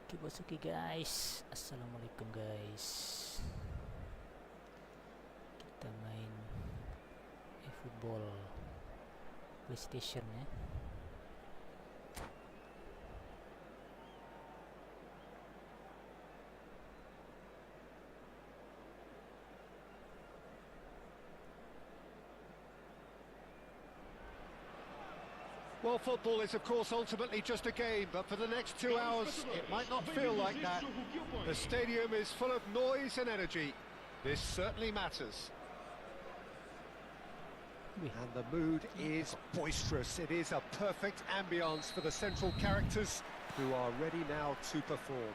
Oke guys, assalamualaikum guys. Kita main eFOOTBALL PlayStation ya. Well, football is of course ultimately just a game, but for the next 2 hours it might not feel like that. The stadium is full of noise and energy. This certainly matters. And the mood is boisterous. It is a perfect ambience for the central characters who are ready now to perform.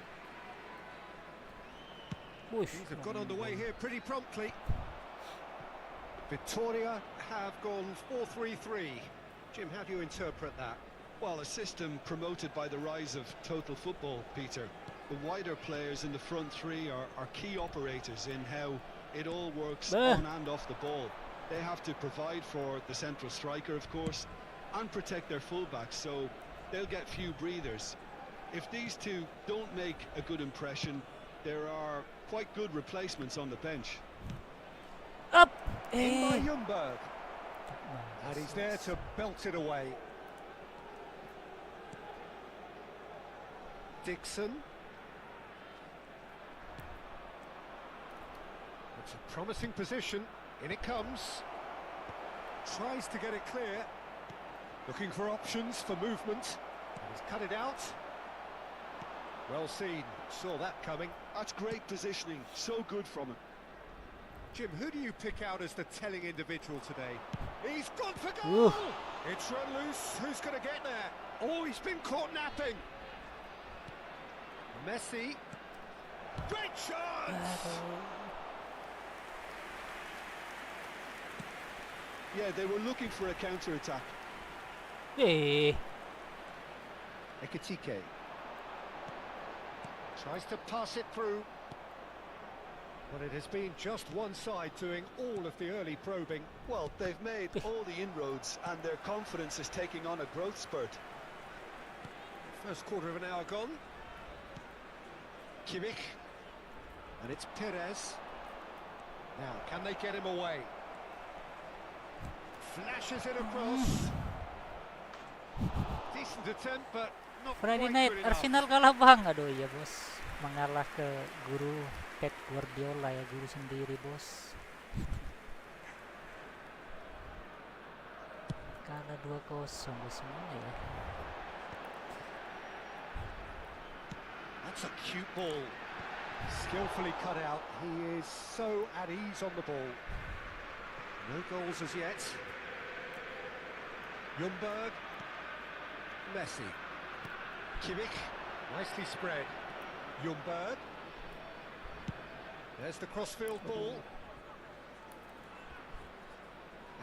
These have got underway here pretty promptly. Victoria have gone 4-3-3. Jim, how do you interpret that? Well, a system promoted by the rise of total football, Peter. The wider players in the front three are key operators in how it all works on and off the ball. They have to provide for the central striker, of course, and protect their fullbacks, so they'll get few breathers. If these two don't make a good impression, there are quite good replacements on the bench. Up! In by Ljungberg. And he's there to belt it away. Dixon. It's a promising position. In it comes. Tries to get it clear. Looking for options for movement. And he's cut it out. Well seen. Saw that coming. That's great positioning. So good from him. Jim, who do you pick out as the telling individual today? He's gone for goal! Ooh. It's run loose. Who's going to get there? Oh, he's been caught napping. Messi. Great chance! Yeah, they were looking for a counter-attack. Hey. Ekitike. Tries to pass it through. But it has been just one side doing all of the early probing. Well, they've made all the inroads and their confidence is taking on a growth spurt. First quarter of an hour gone. Kimmich. And it's Perez. Now, can they get him away? Flashes it across. Decent attempt, but not Friday quite night good enough. Arsenal kalah bang. Aduh ya bos, mengalah ke guru Pep Guardiola ya, guru sendiri bos. Kalah 2-0 bos semua ya. That's a cute ball. Skillfully cut out. He is so at ease on the ball. No goals as yet. Ljungberg. Messi. Kimmich. Nicely spread. Ljungberg. There's the crossfield ball.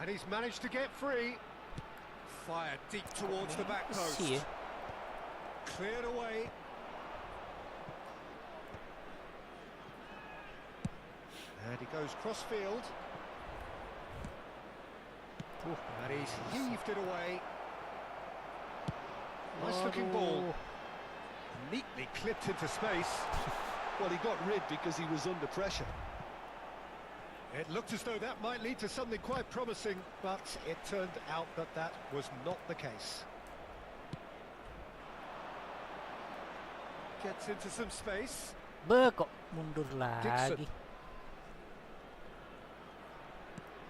And he's managed to get free. Fired deep towards the back post. Cleared away. And he goes crossfield. And he's heaved it away. Nice looking ball. Neatly clipped into space. Well, he got rid because he was under pressure. It looked as though that might lead to something quite promising, but it turned out that that was not the case. Gets into some space. Kok mundur lagi. Dixon.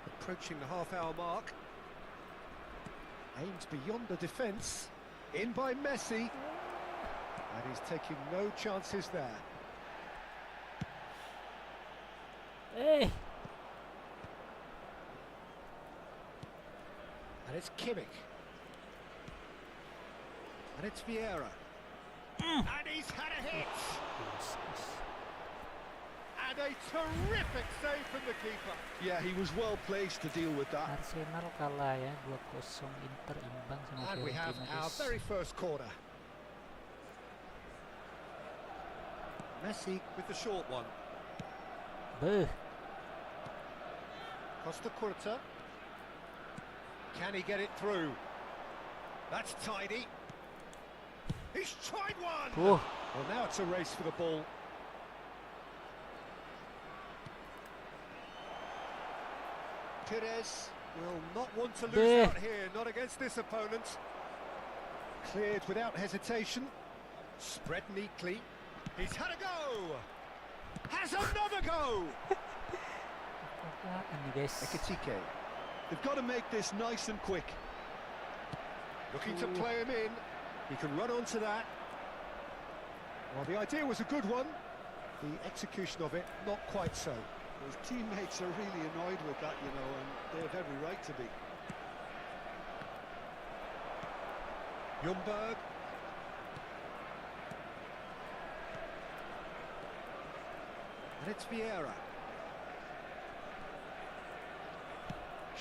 Approaching the half-hour mark. Aims beyond the defence. In by Messi. And he's taking no chances there. Hey. And it's Kimmich. And it's Vieira. And he's had a hit. And a terrific save from the keeper. Yeah, he was well placed to deal with that. Arsenal kalah ya 2-0, Inter imbang sama And we have Fiorentina, our guys. very first corner. Messi with the short one. Beuh. Costa Curta. Can he get it through? That's tidy. He's tried one! Well, now it's a race for the ball. Perez will not want to lose out here, not against this opponent. Cleared without hesitation. Spread neatly. He's had a go! Has another go! Ini guys. Ekitike They've got to make this nice and quick. looking to play him in. He can run onto that. Well, the idea was a good one. The execution of it, not quite so. His teammates are really annoyed with that, you know, and they have every right to be. Ljungberg. And it's Vieira.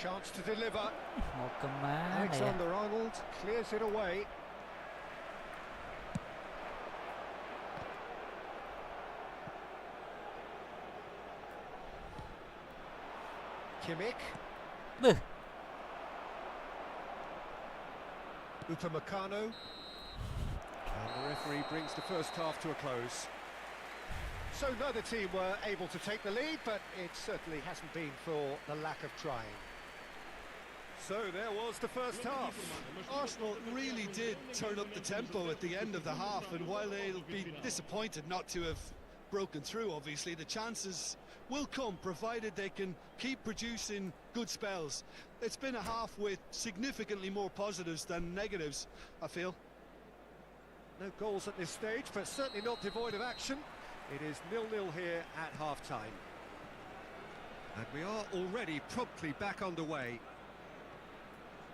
Chance to deliver. Mau kemana ya? Alexander-Arnold clears it away. Kimmich. Beuh. Upamecano. And the referee brings the first half to a close. So neither team were able to take the lead, but it certainly hasn't been for the lack of trying. So there was the first half. Arsenal really did turn up the tempo at the end of the half, and while they'll be disappointed not to have broken through, obviously, the chances will come, provided they can keep producing good spells. It's been a half with significantly more positives than negatives, I feel. No goals at this stage, but certainly not devoid of action. It is 0-0 here at half-time. And we are already promptly back underway.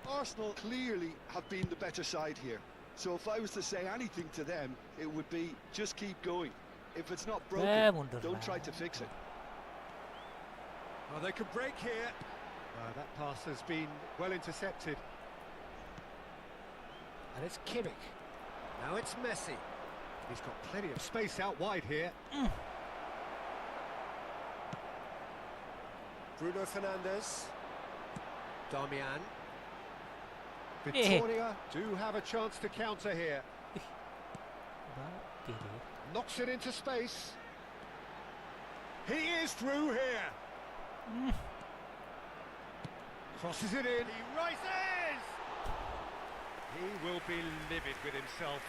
Arsenal clearly have been the better side here. So if I was to say anything to them, it would be just keep going. If it's not broken, don't try to fix it. Well, they can break here. That pass has been well intercepted. And it's Kimmich. Now it's Messi. He's got plenty of space out wide here. Bruno Fernandes. Darmian. Victoria do have a chance to counter here. Knocks it into space. He is through here. Crosses it in. He rises! He will be livid with himself.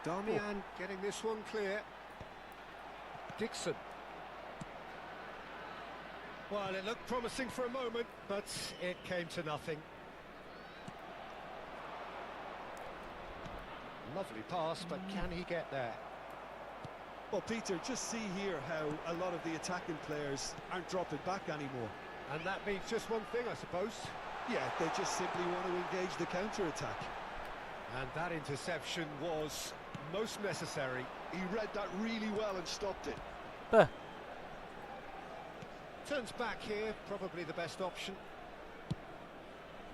Darmian getting this one clear. Dixon. Well, it looked promising for a moment, but it came to nothing. Lovely pass, but can he get there? Well, Peter, just see here how a lot of the attacking players aren't dropping back anymore. And that means just one thing, I suppose. Yeah, they just simply want to engage the counter-attack. And that interception was most necessary. He read that really well and stopped it. Turns back here, probably the best option.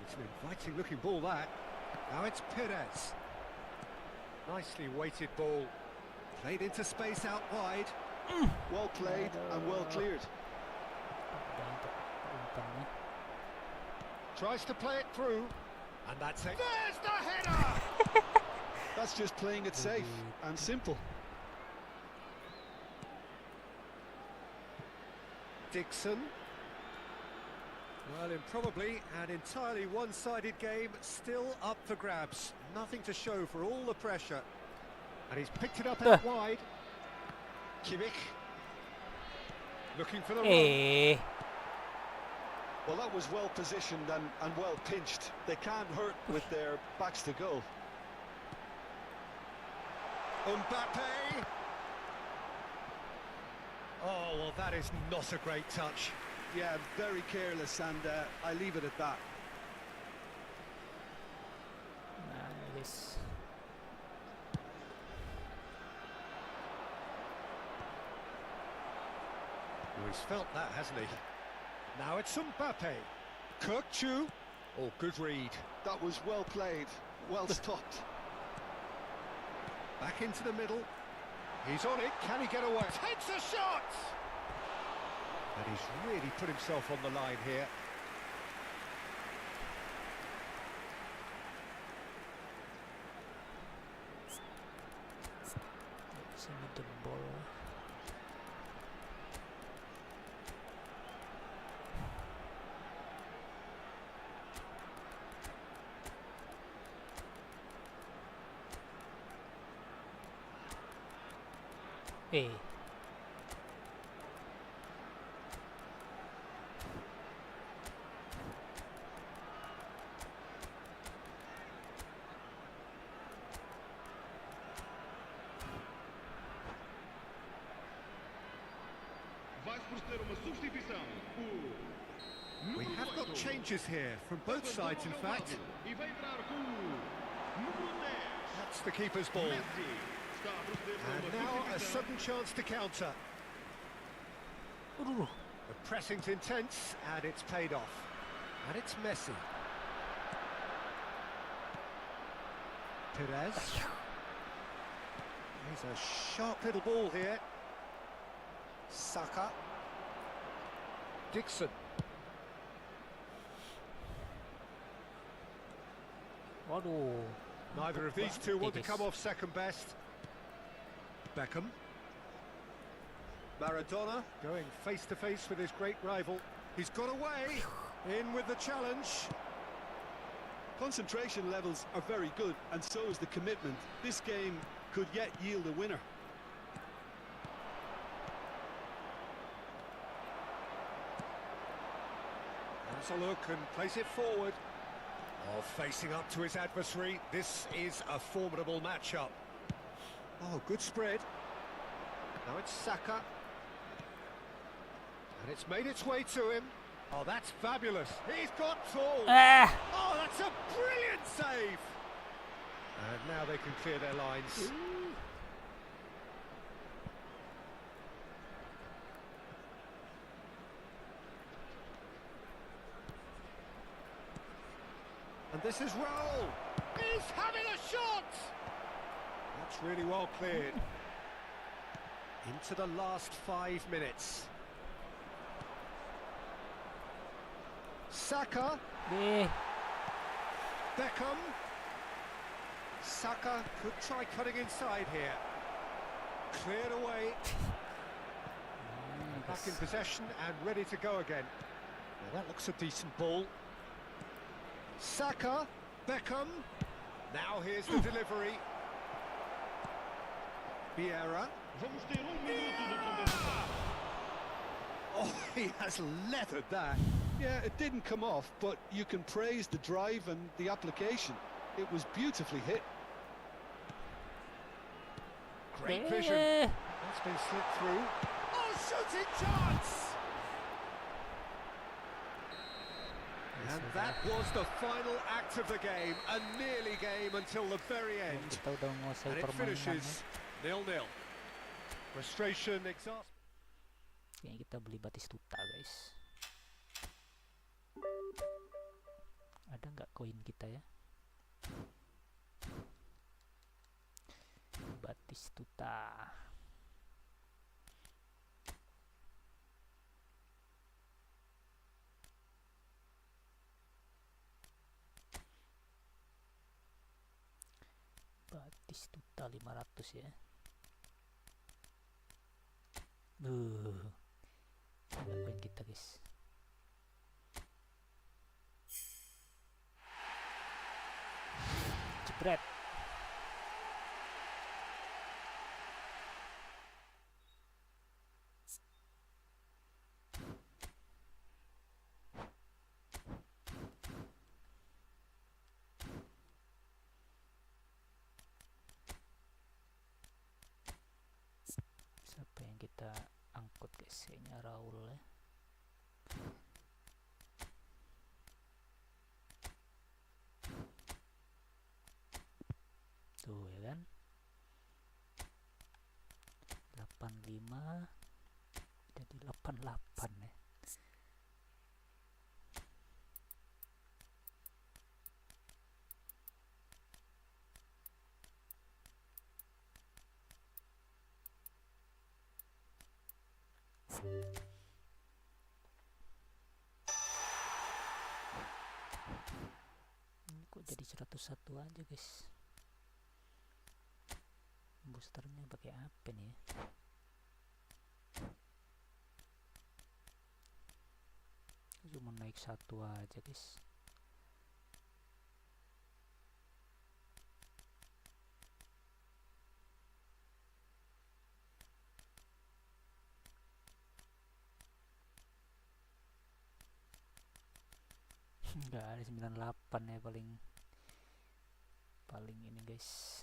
It's an inviting looking ball, that. Now it's Perez. Nicely weighted ball. Played into space out wide. Well played and well cleared. Tries to play it through. And that's it. There's the header! That's just playing it safe and simple. Dixon. Well, in probably an entirely one-sided game, still up for grabs. Nothing to show for all the pressure. And he's picked it up out wide. Kimmich. Looking for the run. Well, that was well positioned and well pinched. They can't hurt with their backs to goal. Mbappe. Oh, well, that is not a great touch. Yeah, very careless, and I leave it at that. Nice. Well, he's felt that, hasn't he? Now it's Mbappe. Kirkchu. Oh, good read. That was well played, well stopped. Back into the middle. He's on it. Can he get away? Takes a shot! And he's really put himself on the line here. Send me the ball. Hey. We have got changes here from both sides, in fact. That's the keeper's ball. And now a sudden chance to counter. The pressing's intense, and it's paid off. And it's Messi. Perez. Here's a sharp little ball here. Saka. Dixon. Waduh. Neither of these two want to come off second best. Beckham. Maradona going face to face with his great rival. He's got away. In with the challenge. Concentration levels are very good, and so is the commitment. This game could yet yield a winner. Has a look and plays it forward. Oh, facing up to his adversary. This is a formidable matchup. Oh, good spread. Now it's Saka. And it's made its way to him. Oh, that's fabulous. He's got tall. Ah! Oh, that's a brilliant save. And now they can clear their lines. And this is Raul. He's having a shot. That's really well cleared. Into the last 5 minutes. Saka. Deh. Beckham. Saka could try cutting inside here. Cleared away. Back in possession and ready to go again. Well, that looks a decent ball. Saka. Beckham. Now here's the delivery. Vieira. Oh, he has leathered that. Yeah, it didn't come off, but you can praise the drive and the application. It was beautifully hit. Great vision. That's been slipped through. Oh, shooting chance! And that was the final act of the game. A nearly game until the very end. Kita udah menguasai And it permainan. finishes 0-0. Frustration, exhaustion. Kayaknya kita beli Batistuta, guys. Ada nggak koin kita ya? Batistuta. Batistuta 500 ya. Ada koin kita, guys. Jebret. Siapa yang kita angkut, guys? Kayaknya Raul ya. Tuh ya kan, 85 jadi 88 ya. Kok jadi 101 aja guys. Boosternya pakai apa nih ya? Cuma naik 1 aja guys. Nggak ada 98 ya, paling ini guys.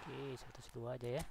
Oke, 102 aja ya.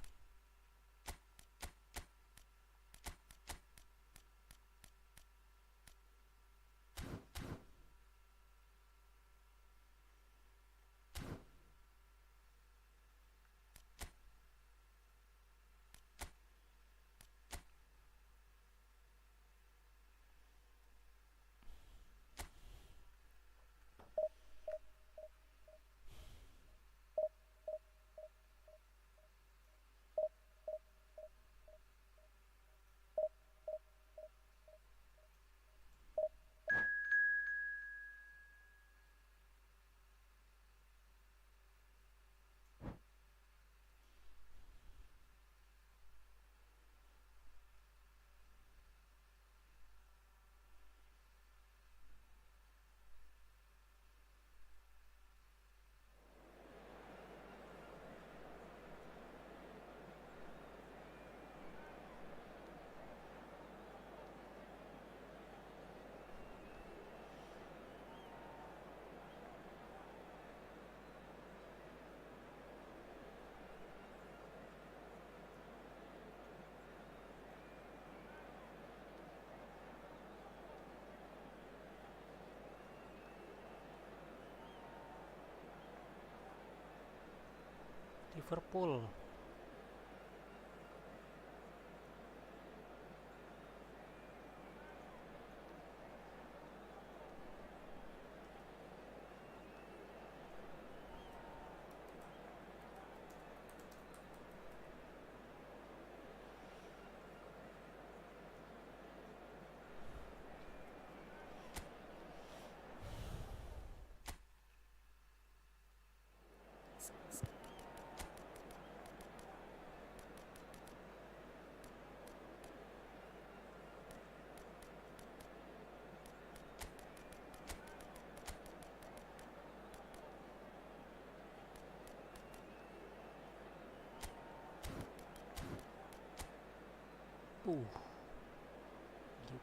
Liverpool.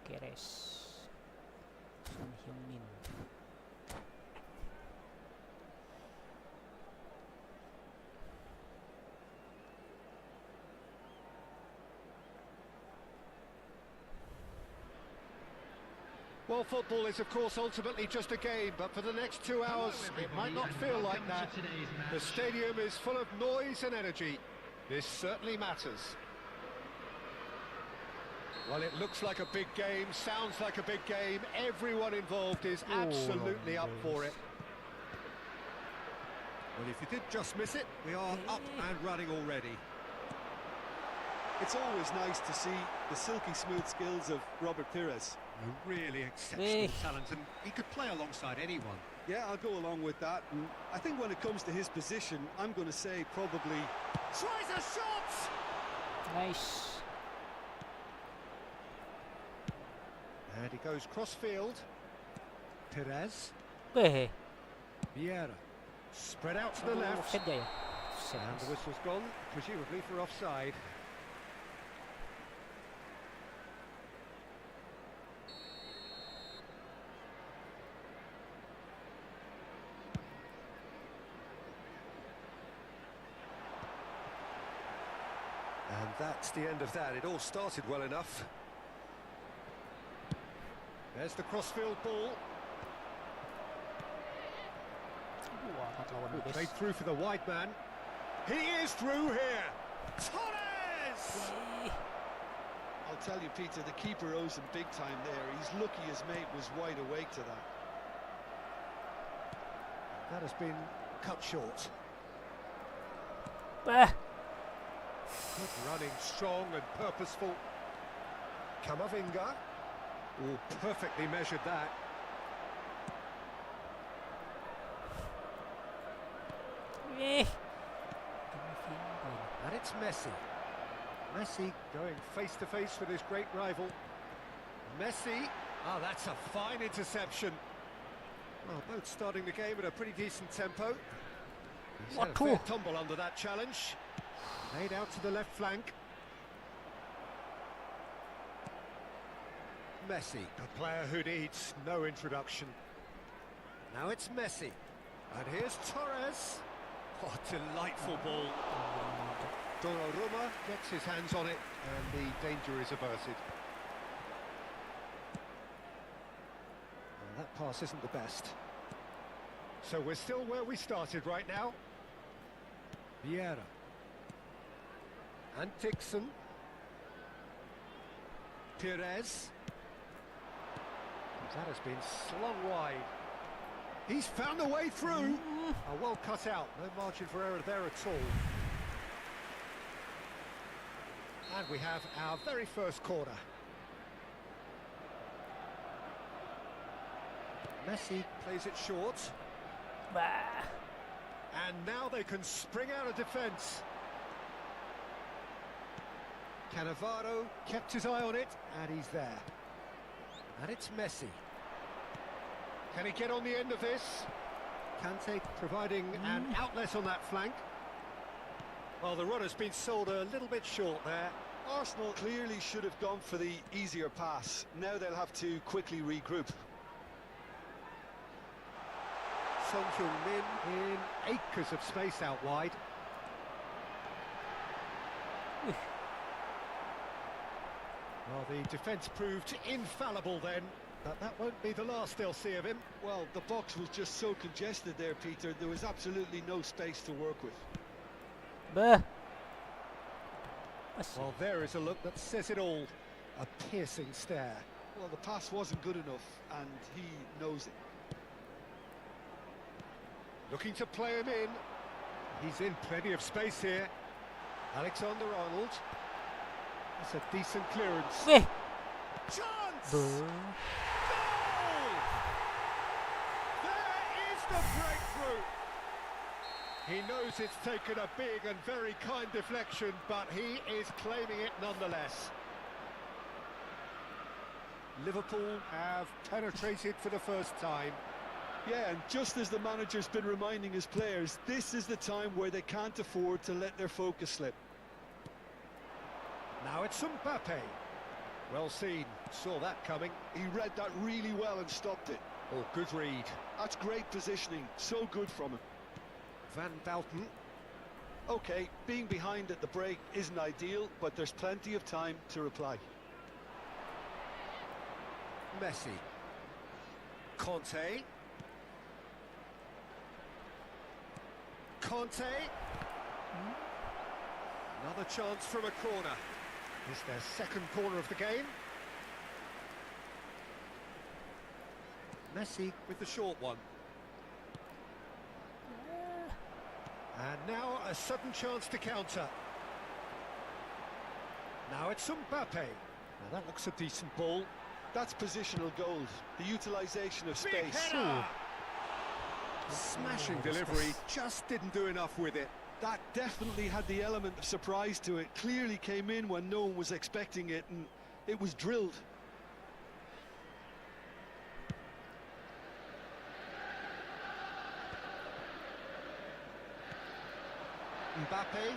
Gyökeres, Son Heung-min. Well, football is of course ultimately just a game, but for the next 2 hours it might not feel like that. The stadium is full of noise and energy. This certainly matters. Well, it looks like a big game, sounds like a big game. Everyone involved is absolutely up for it. Well, if you did just miss it, we are up and running already. It's always nice to see the silky smooth skills of Robert Pires. A really exceptional talent, and he could play alongside anyone. Yeah, I'll go along with that. And I think when it comes to his position, I'm going to say probably... Tries a shot! Nice. And he goes cross-field. Perez. Vieira. Spread out to the left. Offside ya. And the whistle's gone, presumably for offside. And that's the end of that. It all started well enough. There's the crossfield ball. Who played through for the wide man. He is through here. Torres! I'll tell you, Peter, the keeper owes him big time there. He's lucky his mate was wide awake to that. That has been cut short. Ah. Good running, strong and purposeful. Camavinga. Oh, perfectly measured that. And it's Messi. Messi going face to face with his great rival. Messi. Oh, that's a fine interception. Well, both starting the game at a pretty decent tempo. He's had a fair tumble under that challenge. Laid out to the left flank. Messi, a player who needs no introduction. Now it's Messi. And here's Torres. Oh, delightful ball. Donnarumma gets his hands on it, and the danger is averted. Well, that pass isn't the best. So we're still where we started right now. Vieira. And Dixon. Perez. That has been slung wide. He's found a way through. Oh, well cut out. No margin for error there at all. And we have our very first corner. Messi plays it short. And now they can spring out of defence. Cannavaro kept his eye on it, and he's there. And it's Messi. Can he get on the end of this? Kante providing an outlet on that flank. Well, the run has been sold a little bit short there. Arsenal clearly should have gone for the easier pass. Now they'll have to quickly regroup. Son Heung-min in acres of space out wide. Well, the defence proved infallible then, but that won't be the last they'll see of him. Well, the box was just so congested there, Peter. There was absolutely no space to work with. Well, there is a look that says it all. A piercing stare. Well, the pass wasn't good enough, and he knows it. Looking to play him in. He's in plenty of space here. Alexander-Arnold. That's a decent clearance. Chance! Goal! There is the breakthrough. He knows it's taken a big and very kind deflection, but he is claiming it nonetheless. Liverpool have penetrated for the first time. Yeah, and just as the manager's been reminding his players, this is the time where they can't afford to let their focus slip. Now it's Mbappe. Well seen, saw that coming. He read that really well and stopped it. Oh, good read. That's great positioning, so good from him. Van Belten. Okay, being behind at the break isn't ideal, but there's plenty of time to reply. Messi. Conte. Another chance from a corner. Is their second corner of the game. Messi with the short one. And now a sudden chance to counter. Now it's Mbappe. Now that looks a decent ball. That's positional gold. The utilisation of space. Smashing delivery, just didn't do enough with it. That definitely had the element of surprise to it. Clearly came in when no one was expecting it, and it was drilled. Mbappe.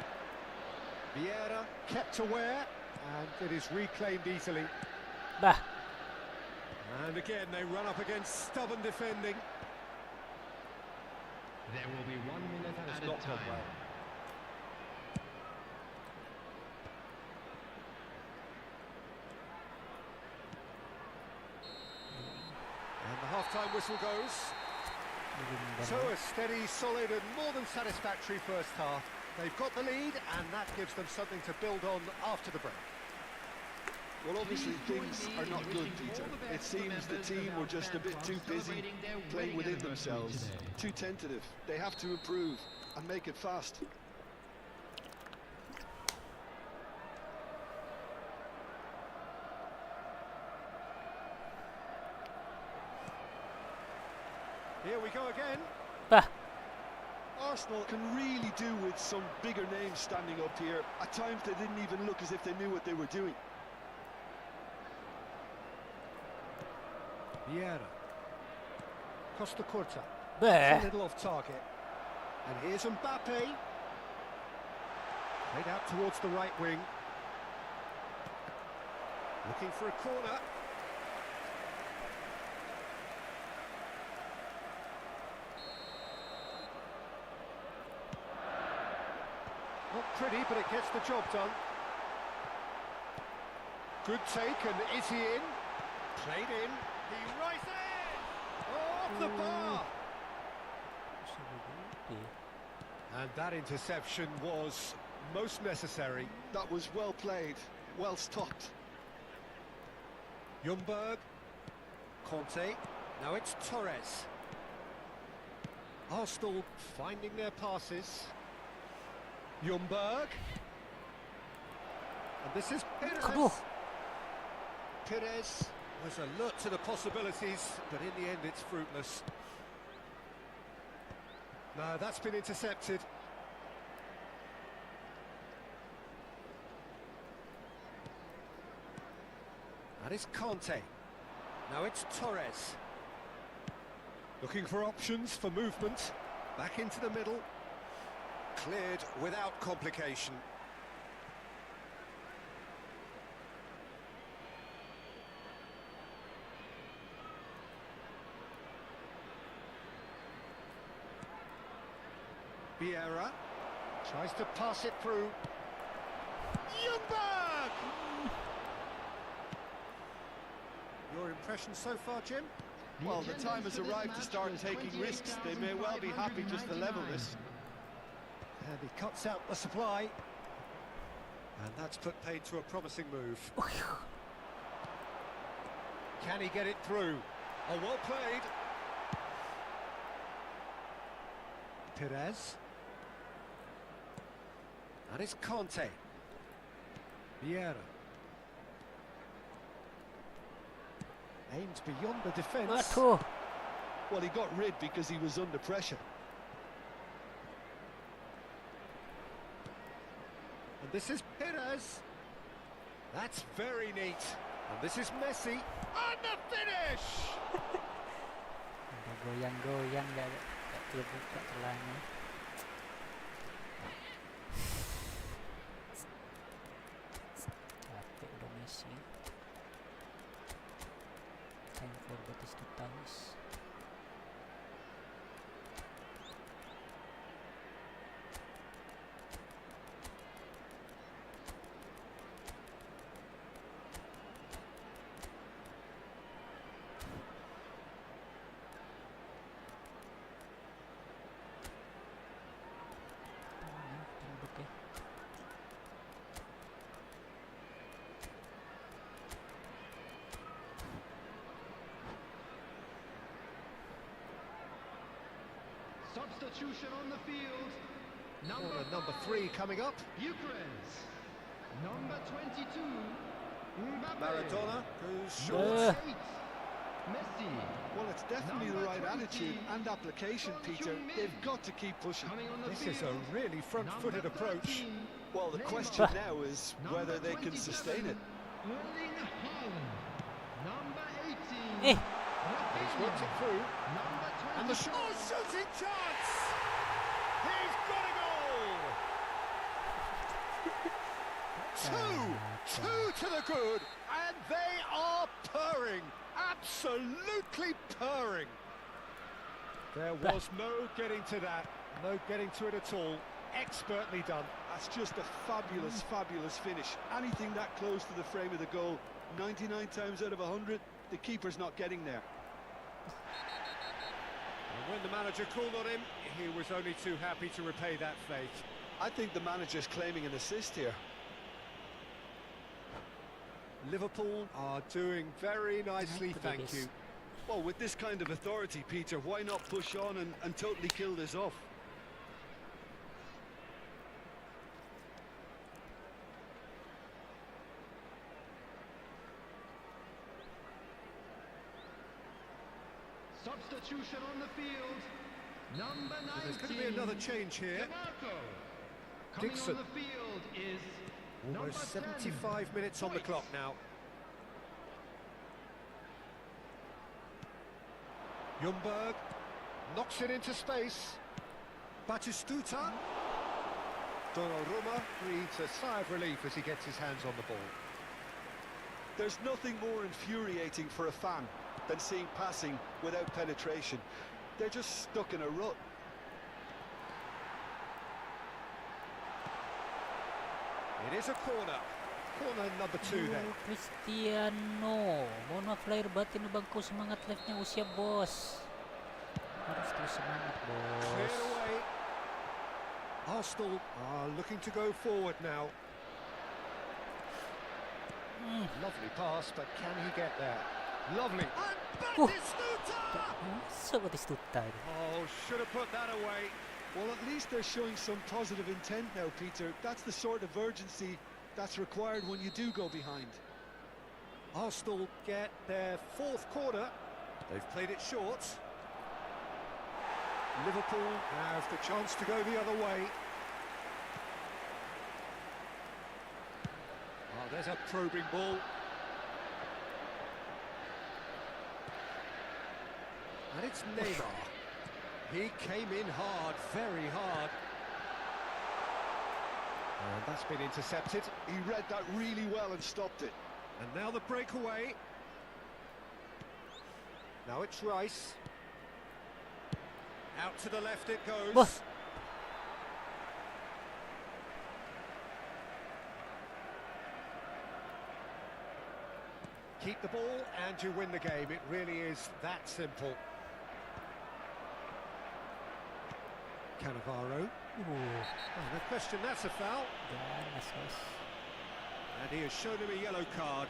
Vieira kept aware, and it is reclaimed easily. And again, they run up against stubborn defending. There will be 1 minute at a time. And the half-time whistle goes. So a steady, solid and more than satisfactory first half. They've got the lead and that gives them something to build on after the break. Well, obviously things are not good, Peter. It seems the team were just a bit too busy playing within themselves, too tentative. They have to improve and make it fast. Here we go again. Arsenal can really do with some bigger names standing up here. At times they didn't even look as if they knew what they were doing. Vieira. Costa Curta. Bleh. A little off target. And here's Mbappe. Played out towards the right wing. Looking for a corner. Not pretty, but it gets the job done. Good take, and is he in? Played in. He rises! Oh, off the bar! And that interception was most necessary. That was well played, well stopped. Ljungberg. Conte. Now it's Torres. Arsenal finding their passes. Ljungberg. And this is Perez. Perez was alert to the possibilities, but in the end it's fruitless. No, that's been intercepted. That is Conte. Now it's Torres. Looking for options for movement. Back into the middle. Cleared without complication. Vieira tries to pass it through. Ljungberg! Your impression so far, Jim? Well, the time has arrived to start taking risks. They may well be happy just to level this. And he cuts out the supply. And that's put paid to a promising move. Can he get it through? Oh, well played. Perez. That is Conte. Vieira. Aimed beyond the defence. Cool. Well, he got rid because he was under pressure. And this is Perez. That's very neat. And this is Messi. And the finish! Goyang-goyang gak dia buka celahnya. Capek udah Messi. Time for Batistutas. Substitution on the field. Number 3 coming up. Bucharest. Number 22. Mbappe. Maradona goes short. Messi. Well, it's definitely the right attitude and application, Peter. They've got to keep pushing. This is a really front-footed approach. Well, the question now is whether they can sustain it. Haaland. Number 18. He's worked it through. And the shot. Oh, shooting chance! He's got a goal! Two to the good, and they are purring. Absolutely purring. There was no getting to that. No getting to it at all. Expertly done. That's just a fabulous, fabulous finish. Anything that close to the frame of the goal, 99 times out of 100, the keeper's not getting there. And when the manager called on him, he was only too happy to repay that fate. I think the manager's claiming an assist here. Liverpool are doing very nicely, thank you. Well, with this kind of authority, Peter, why not push on and totally kill this off? Substitution on the field. Number 19. So there's going to be another change here. Coming Dixon. on the field is Almost number 10. 75 minutes on the clock now. Ljungberg knocks it into space. Batistuta. Donnarumma breathes a sigh of relief as he gets his hands on the ball. There's nothing more infuriating for a fan than seeing passing without penetration. They're just stuck in a rut. It is a corner. Corner number 2 then. Cristiano, mau flyer batin na bangko semangat live niya usia boss. Harus terus semangat Cleared bos. away. Arsenal are looking to go forward now. Lovely pass, but can he get there? Lovely. And Batistuta! So what is tutay? Oh, should have put that away. Well, at least they're showing some positive intent now, Peter. That's the sort of urgency that's required when you do go behind. Arsenal get their 4th corner. They've played it short. Liverpool have the chance to go the other way. Oh, there's a probing ball. And it's Neymar. He came in hard, very hard. And that's been intercepted. He read that really well and stopped it. And now the breakaway. Now it's Rice. Out to the left it goes. Wah. Keep the ball and you win the game. It really is that simple. Cannavaro. Oh, no question, that's a foul. And he has shown him a yellow card.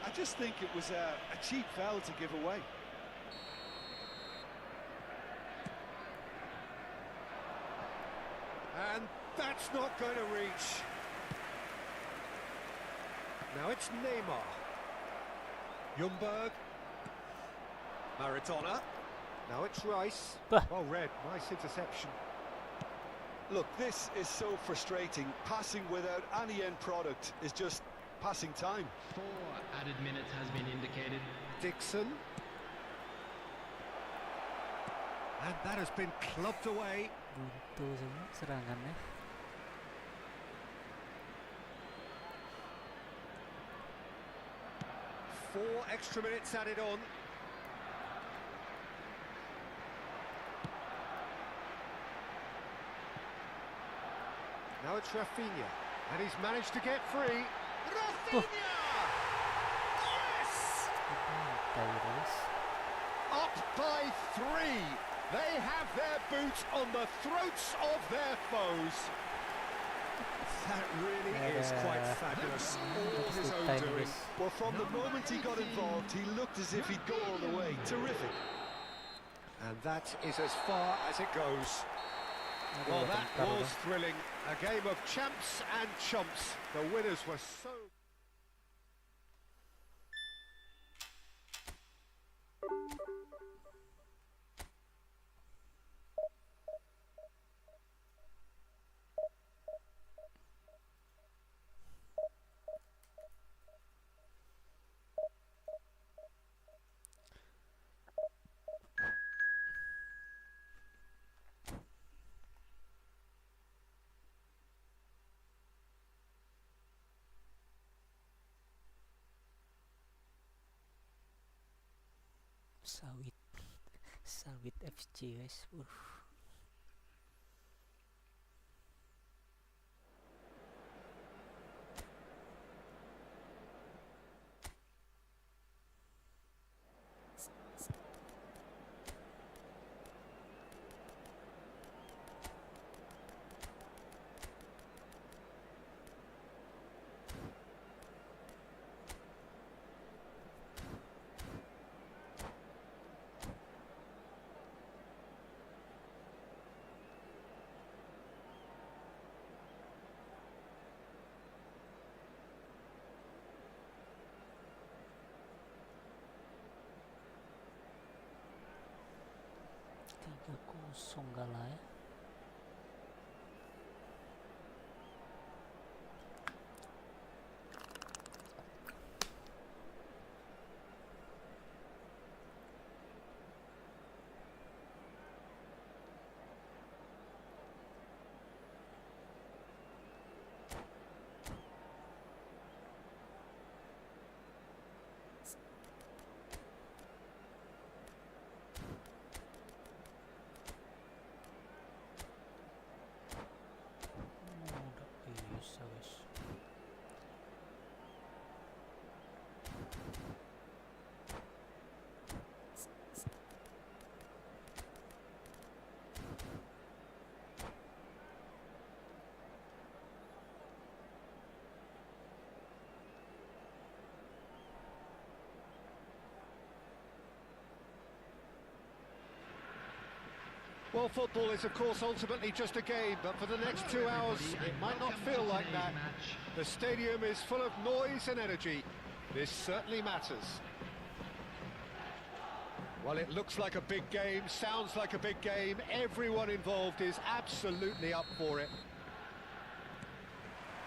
I just think it was a cheap foul to give away. And that's not going to reach. Now it's Neymar. Ljungberg. Maradona. Now it's Rice. Well read, nice interception. Look, this is so frustrating. Passing without any end product is just passing time. 4 added minutes has been indicated. Dixon. And that has been clubbed away. Buntu semua serangannya. Four extra minutes added on. Now it's Rafinha, and he's managed to get free. Rafinha! Yes! Up by 3. They have their boot on the throats of their foes. That really is quite fabulous. All his own doing. Well, from the moment he got involved, he looked as if he'd go all the way. Terrific. And that is as far as it goes. Well, that was thrilling. A game of champs and chumps. The winners were so... Sawit FC guys. kosong kalah ya. Udah bisa guys. Well, football is, of course, ultimately just a game, but for the next 2 hours, it might not feel like that. The stadium is full of noise and energy. This certainly matters. Well, it looks like a big game, sounds like a big game. Everyone involved is absolutely up for it.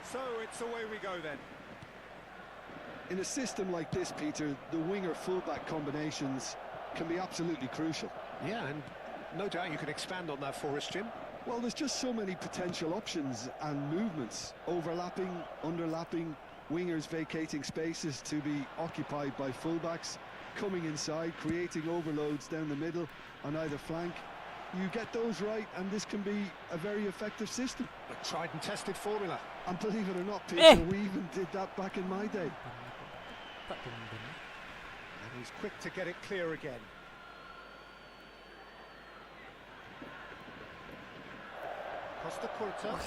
So it's away we go then. In a system like this, Peter, the winger-fullback combinations can be absolutely crucial. Yeah, and no doubt you can expand on that for us, Jim. Well, there's just so many potential options and movements. Overlapping, underlapping, wingers vacating spaces to be occupied by fullbacks, coming inside, creating overloads down the middle on either flank. You get those right, and this can be a very effective system. A tried and tested formula. And believe it or not, Peter, Eh! we even did that back in my day. Pak tumben. And he's quick to get it clear again. Costa Curta.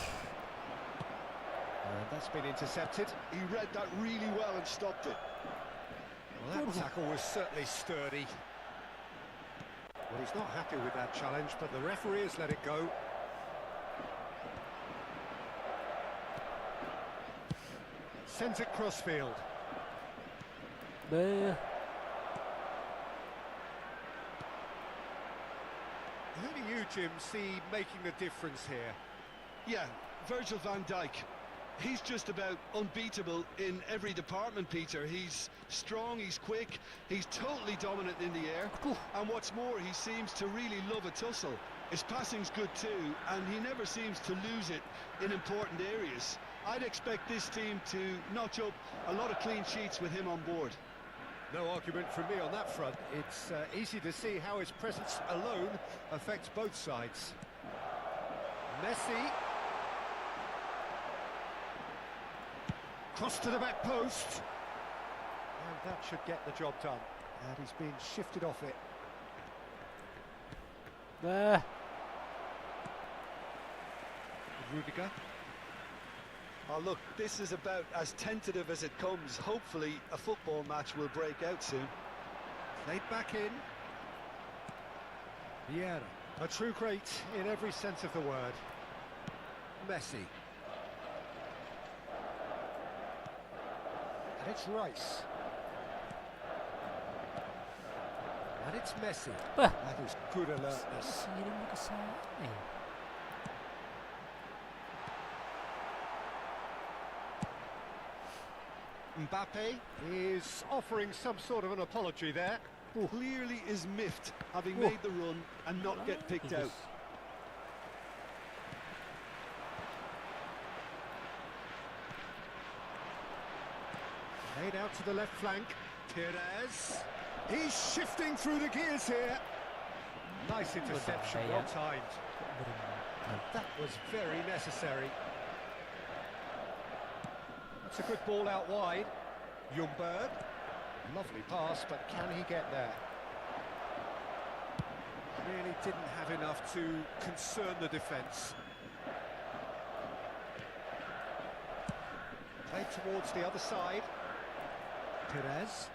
And that's been intercepted. He read that really well and stopped it. Well, that tackle was certainly sturdy. Well, he's not happy with that challenge, but the referee has let it go. Sends it crossfield. Beuh. Who do you, Jim, see making the difference here? Yeah, Virgil van Dijk. He's just about unbeatable in every department, Peter. He's strong, he's quick, he's totally dominant in the air. And what's more, he seems to really love a tussle. His passing's good too, and he never seems to lose it in important areas. I'd expect this team to notch up a lot of clean sheets with him on board. No argument from me on that front. It's easy to see how his presence alone affects both sides. Messi. Cross to the back post. And that should get the job done. And he's been shifted off it. Beuh. Rudiger. Oh, look, this is about as tentative as it comes. Hopefully, a football match will break out soon. Played back in. Vieira. A true great in every sense of the word. Messi. And it's Rice. And it's Messi. Bah. That is good alertness. Sirim mo ka sa eh. Mbappe is offering some sort of an apology there. Clearly is miffed, having Whoa. made the run and not get picked out. Laid out to the left flank. Perez. He's shifting through the gears here. Nice interception, Berbahaya. well timed. And that was very necessary. That's a good ball out wide. Ljungberg. Lovely pass, but can he get there? Really didn't have enough to concern the defence. Played towards the other side. Perez.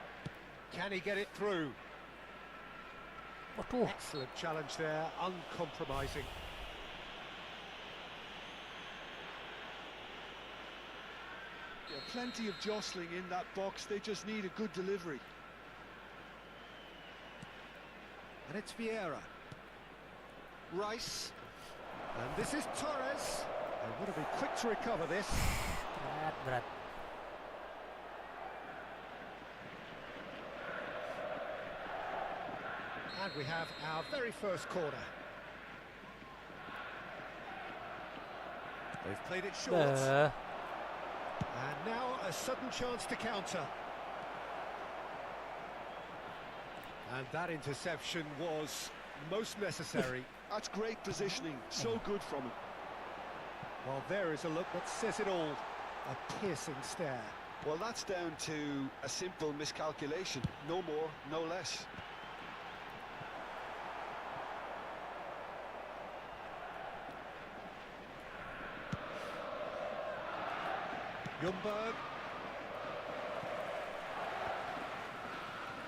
Can he get it through? Waduh. Excellent challenge there, uncompromising. Yeah, plenty of jostling in that box. They just need a good delivery. And it's Vieira. Rice. And this is Torres. They want to be quick to recover this. Berat. And we have our very first corner. They've played it short. And now a sudden chance to counter. And that interception was most necessary. That's great positioning, so good from him. Well, there is a look that says it all. A piercing stare. Well, that's down to a simple miscalculation. No more, no less. Ljungberg.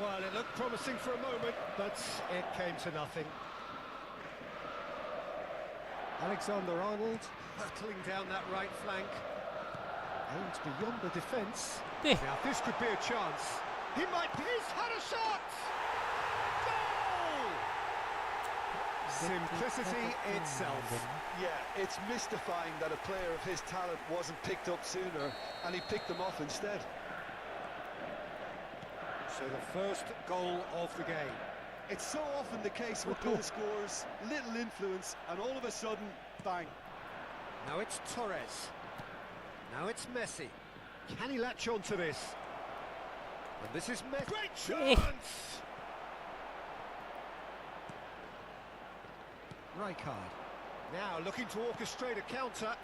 Well, it looked promising for a moment, but it came to nothing. Alexander-Arnold battling down that right flank. Aims beyond the defence. Now this could be a chance. He might be. He's had a shot! Goal! Simplicity itself. Yeah, it's mystifying that a player of his talent wasn't picked up sooner, and he picked them off instead. So the first goal of the game. It's so often the case with goal scorers, little influence, and all of a sudden, bang. Now it's Torres. Now it's Messi. Can he latch on to this? And this is Messi. Great chance! Rijkaard. Now looking to orchestrate a counter.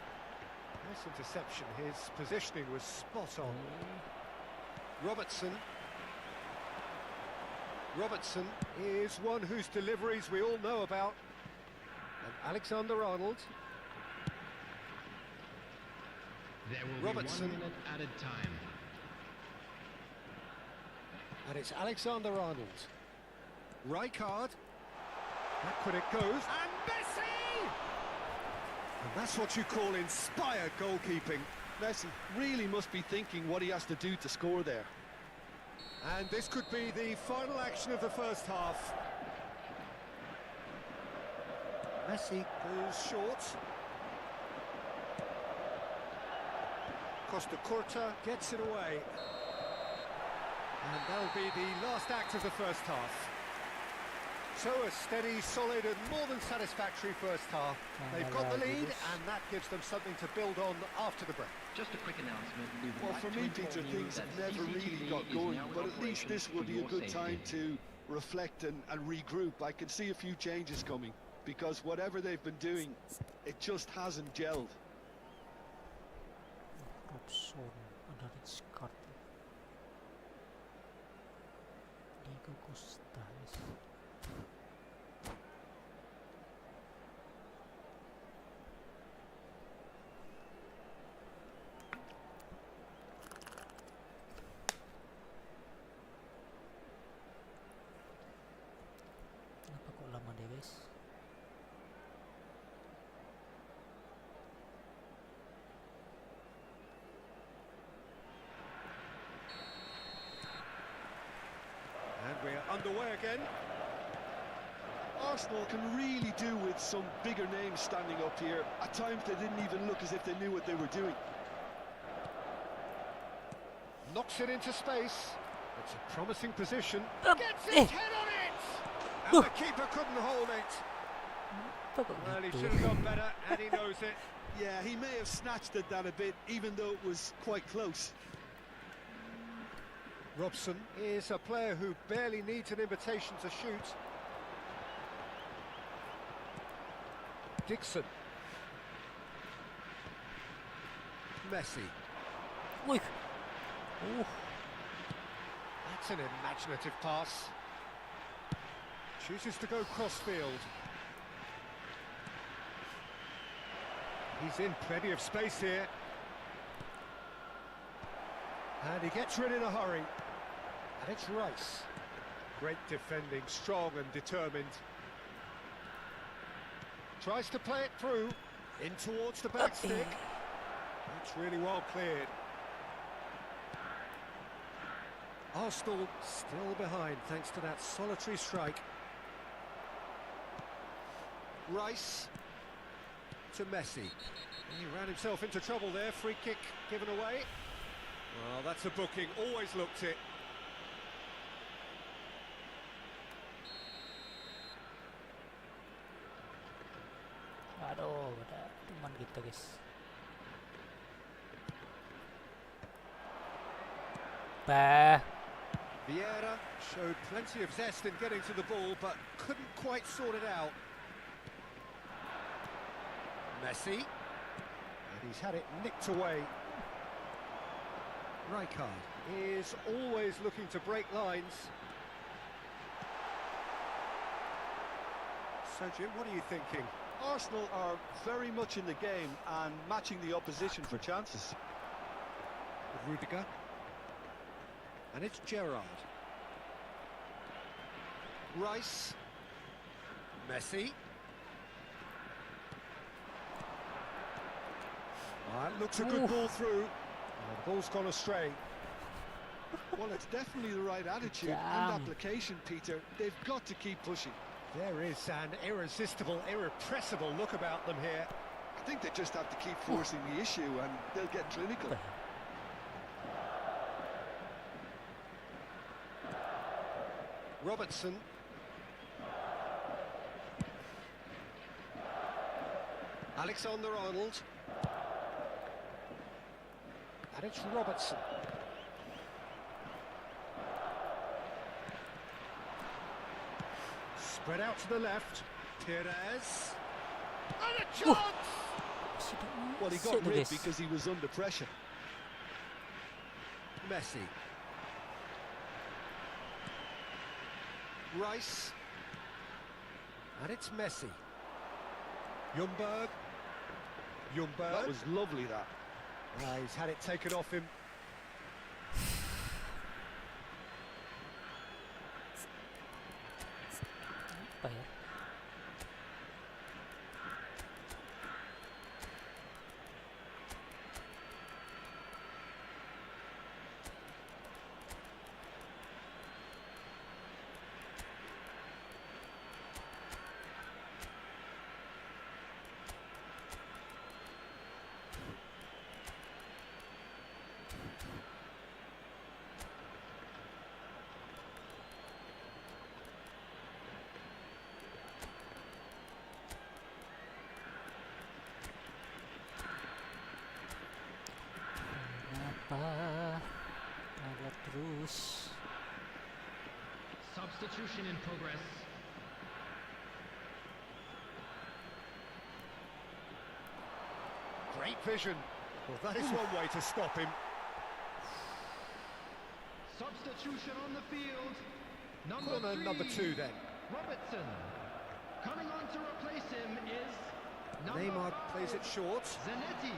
Nice interception. His positioning was spot on. Robertson. Robertson is one whose deliveries we all know about. And Alexander-Arnold. There will Robertson. be 1 minute added time. And it's Alexander-Arnold. Rijkaard. Back when it goes. And Messi! And that's what you call inspired goalkeeping. Messi really must be thinking what he has to do to score there. And this could be the final action of the first half. Messi goes short. Costa Curta gets it away. And that'll be the last act of the first half. So a steady, solid and more than satisfactory first half. They've got the lead and that gives them something to build on after the break. Just a quick announcement. We would Well, like for to me, inform Peter, you things that have never really CCTV got is going, now in but at least operation this will for be a your good safety. time to reflect and regroup. I can see a few changes coming, because whatever they've been doing, it just hasn't gelled. Robson, ada red card. Diego Costa. Kenapa kok lama deh guys? And we're underway again. Arsenal can really do with some bigger names standing up here. At times they didn't even look as if they knew what they were doing. Knocks it into space. It's a promising position. Gets his head on it! And the keeper couldn't hold it. Well, he should have done better, and he knows it. Yeah, he may have snatched at that a bit, even though it was quite close. Robson is a player who barely needs an invitation to shoot. Dixon. Messi. Wih. That's an imaginative pass. Chooses to go cross-field. He's in plenty of space here. And he gets rid in a hurry. And it's Rice. Great defending, strong and determined. Tries to play it through. In towards the back stick. That's really well cleared. Arsenal still behind thanks to that solitary strike. Rice to Messi. He ran himself into trouble there. Free kick given away. Well, that's a booking. Always looked it. Aduh, udah cuman gitu guys. Bah. Vieira showed plenty of zest in getting to the ball, but couldn't quite sort it out. Messi. And he's had it nicked away. Rijkaard is always looking to break lines. So, Jim, what are you thinking? Arsenal are very much in the game and matching the opposition for chances. Rudiger. And it's Gerrard. Rice. Messi. That looks a good ball through. Oh, the ball's gone astray. Well, it's definitely the right attitude Damn. and application, Peter. They've got to keep pushing. There is an irresistible, irrepressible look about them here. I think they just have to keep forcing the issue and they'll get clinical. Robertson. Alexander-Arnold. And it's Robertson. Spread out to the left. Perez. And a chance! Well, he got rid because he was under pressure. Messi. Rice. And it's Messi. Ljungberg. That was lovely, that. He's had it taken off him. Apa ya? Kenapa ada terus? Substitution in progress. Great vision. Well, that is one way to stop him. Substitution on the field. Corner number 2 then. Robertson. Coming on to replace him is Neymar plays it short. Zanetti.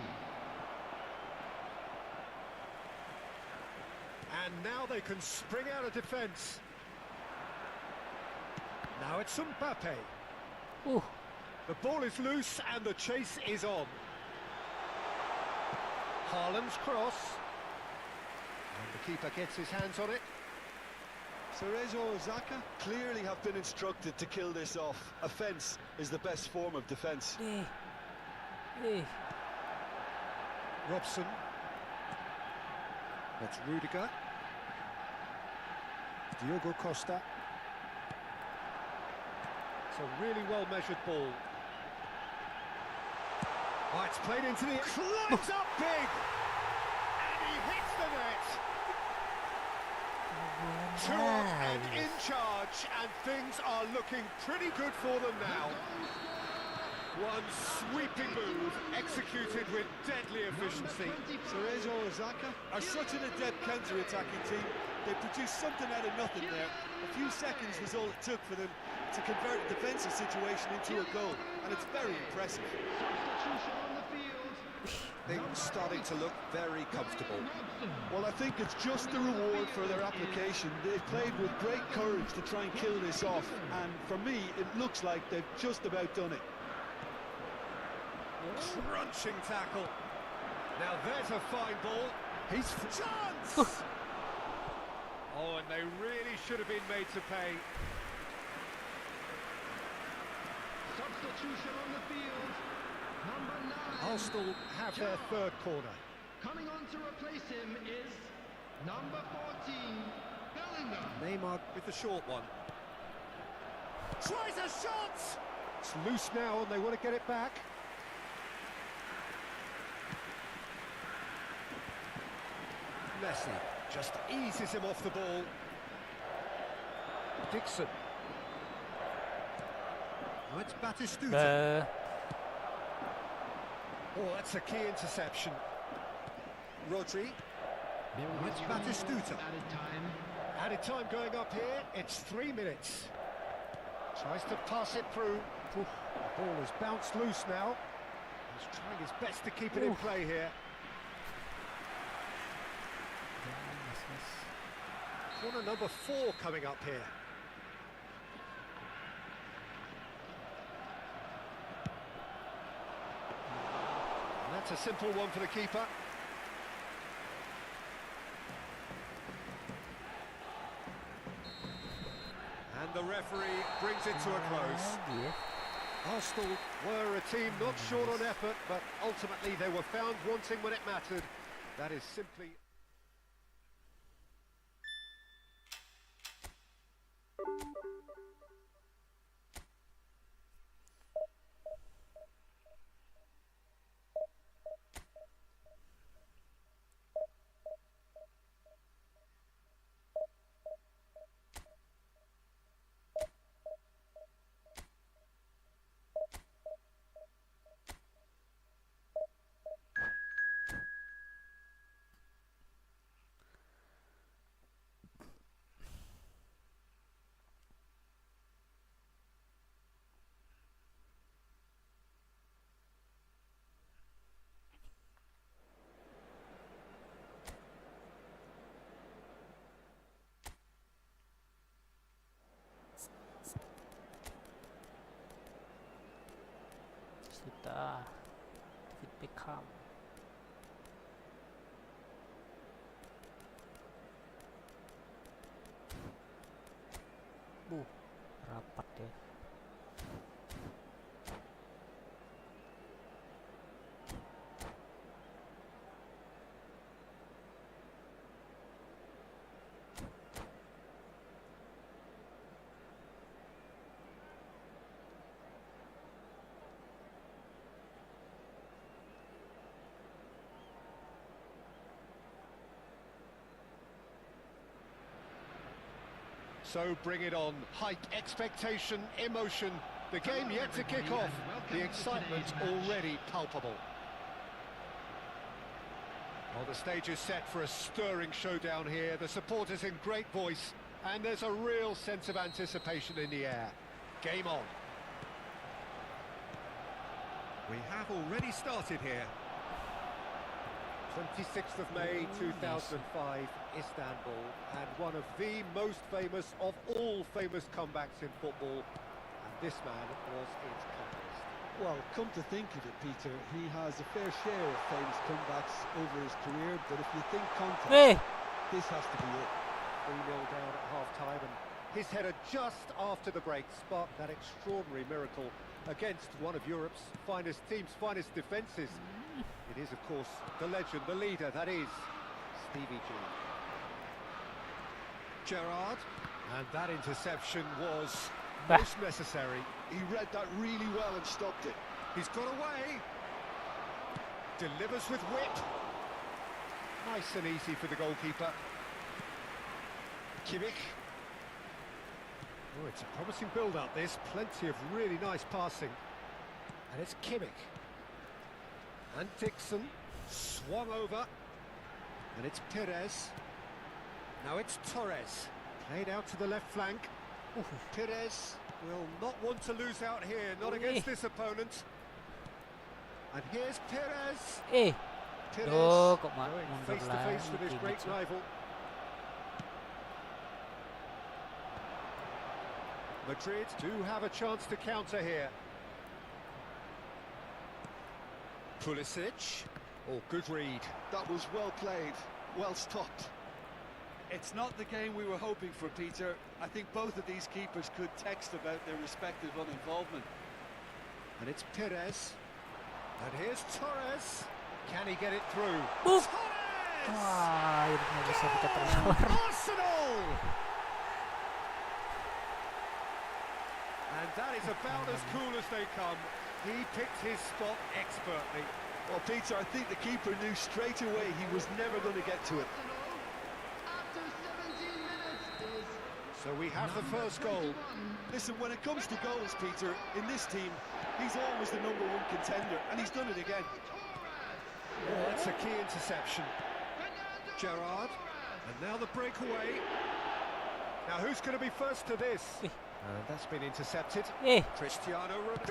And now they can spring out of defence. Now it's Mbappe. Uh, The ball is loose and the chase is on. Haaland's cross. And the keeper gets his hands on it. Cerezo Osaka clearly have been instructed to kill this off. Offence is the best form of defence. Robson. That's Rudiger. Diogo Costa. It's a really well-measured ball. Oh, it's played into the... Climbs up big! And he hits the net! Two and in charge, and things are looking pretty good for them now. One sweeping move, executed with deadly efficiency. Cerezo Osaka are such an adept counter-attacking team. They produced something out of nothing there. A few seconds was all it took for them to convert a defensive situation into a goal, and it's very impressive. Substitution on the field. Things starting to look very comfortable. Well, I think it's just the reward for their application. They've played with great courage to try and kill this off, and for me, it looks like they've just about done it. Crunching tackle. Now there's a fine ball. He's chance! Oh, and they really should have been made to pay. substitution on the field. Number 9. Arsenal have their third corner. Coming on to replace him is number 14, Bellingham. Neymar with the short one. Tries a shot! It's loose now and they want to get it back. Messi just eases him off the ball. Dixon. Oh, it's Batistuta. Oh, that's a key interception. Rodri. Oh, it's Batistuta. Added time. Added time going up here. It's 3 minutes. Tries to pass it through. The ball has bounced loose now. He's trying his best to keep it in play here. Corner number 4 coming up here. And that's a simple one for the keeper. And the referee brings it to a close. Arsenal were a team not short on effort, but ultimately they were found wanting when it mattered. That is simply... Sudah David Beckham. Rapat ya. So bring it on. Hype, expectation, emotion. The game yet to kick off. The excitement already palpable. Well, the stage is set for a stirring showdown here. The supporters in great voice, and there's a real sense of anticipation in the air. Game on. We have already started here. 26th of May 2005, Istanbul, and one of the most famous of all famous comebacks in football, and this man was its catalyst. Well, come to think of it, Peter, he has a fair share of famous comebacks over his career, but if you think context, this has to be it. 3-0 down at half-time, and his header just after the break sparked that extraordinary miracle against one of Europe's finest teams, finest defences. It is, of course, the legend, the leader, that is Stevie G. Gerrard, and that interception was most necessary. He read that really well and stopped it. He's got away. Delivers with whip. Nice and easy for the goalkeeper. Kimmich. Oh, it's a promising build-up, this. Plenty of really nice passing. And it's Kimmich. And Dixon swung over, and it's Perez. Now it's Torres, played out to the left flank. Perez will not want to lose out here, not against this opponent. And here's Perez. Perez going face to face with his great rival. Madrid do have a chance to counter here. Pulisic. Oh, good read. That was well played, well stopped. It's not the game we were hoping for, Peter. I think both of these keepers could text about their respective uninvolvement. And it's Perez. And here's Torres. Can he get it through? Boop! Torres! Wah, yun na bisa kita Oh, terlawar. Arsenal! And that is about as cool as they come. He picked his spot expertly. Well, Peter, I think the keeper knew straight away he was never going to get to it. After 17 minutes is So we have the first goal. Listen, when it comes to goals, Peter, in this team, he's always the #1 contender, and he's done it again. Oh, that's a key interception. Gerrard, and now the breakaway. Now who's going to be first to this? That's been intercepted. Eh. Cristiano Ronaldo!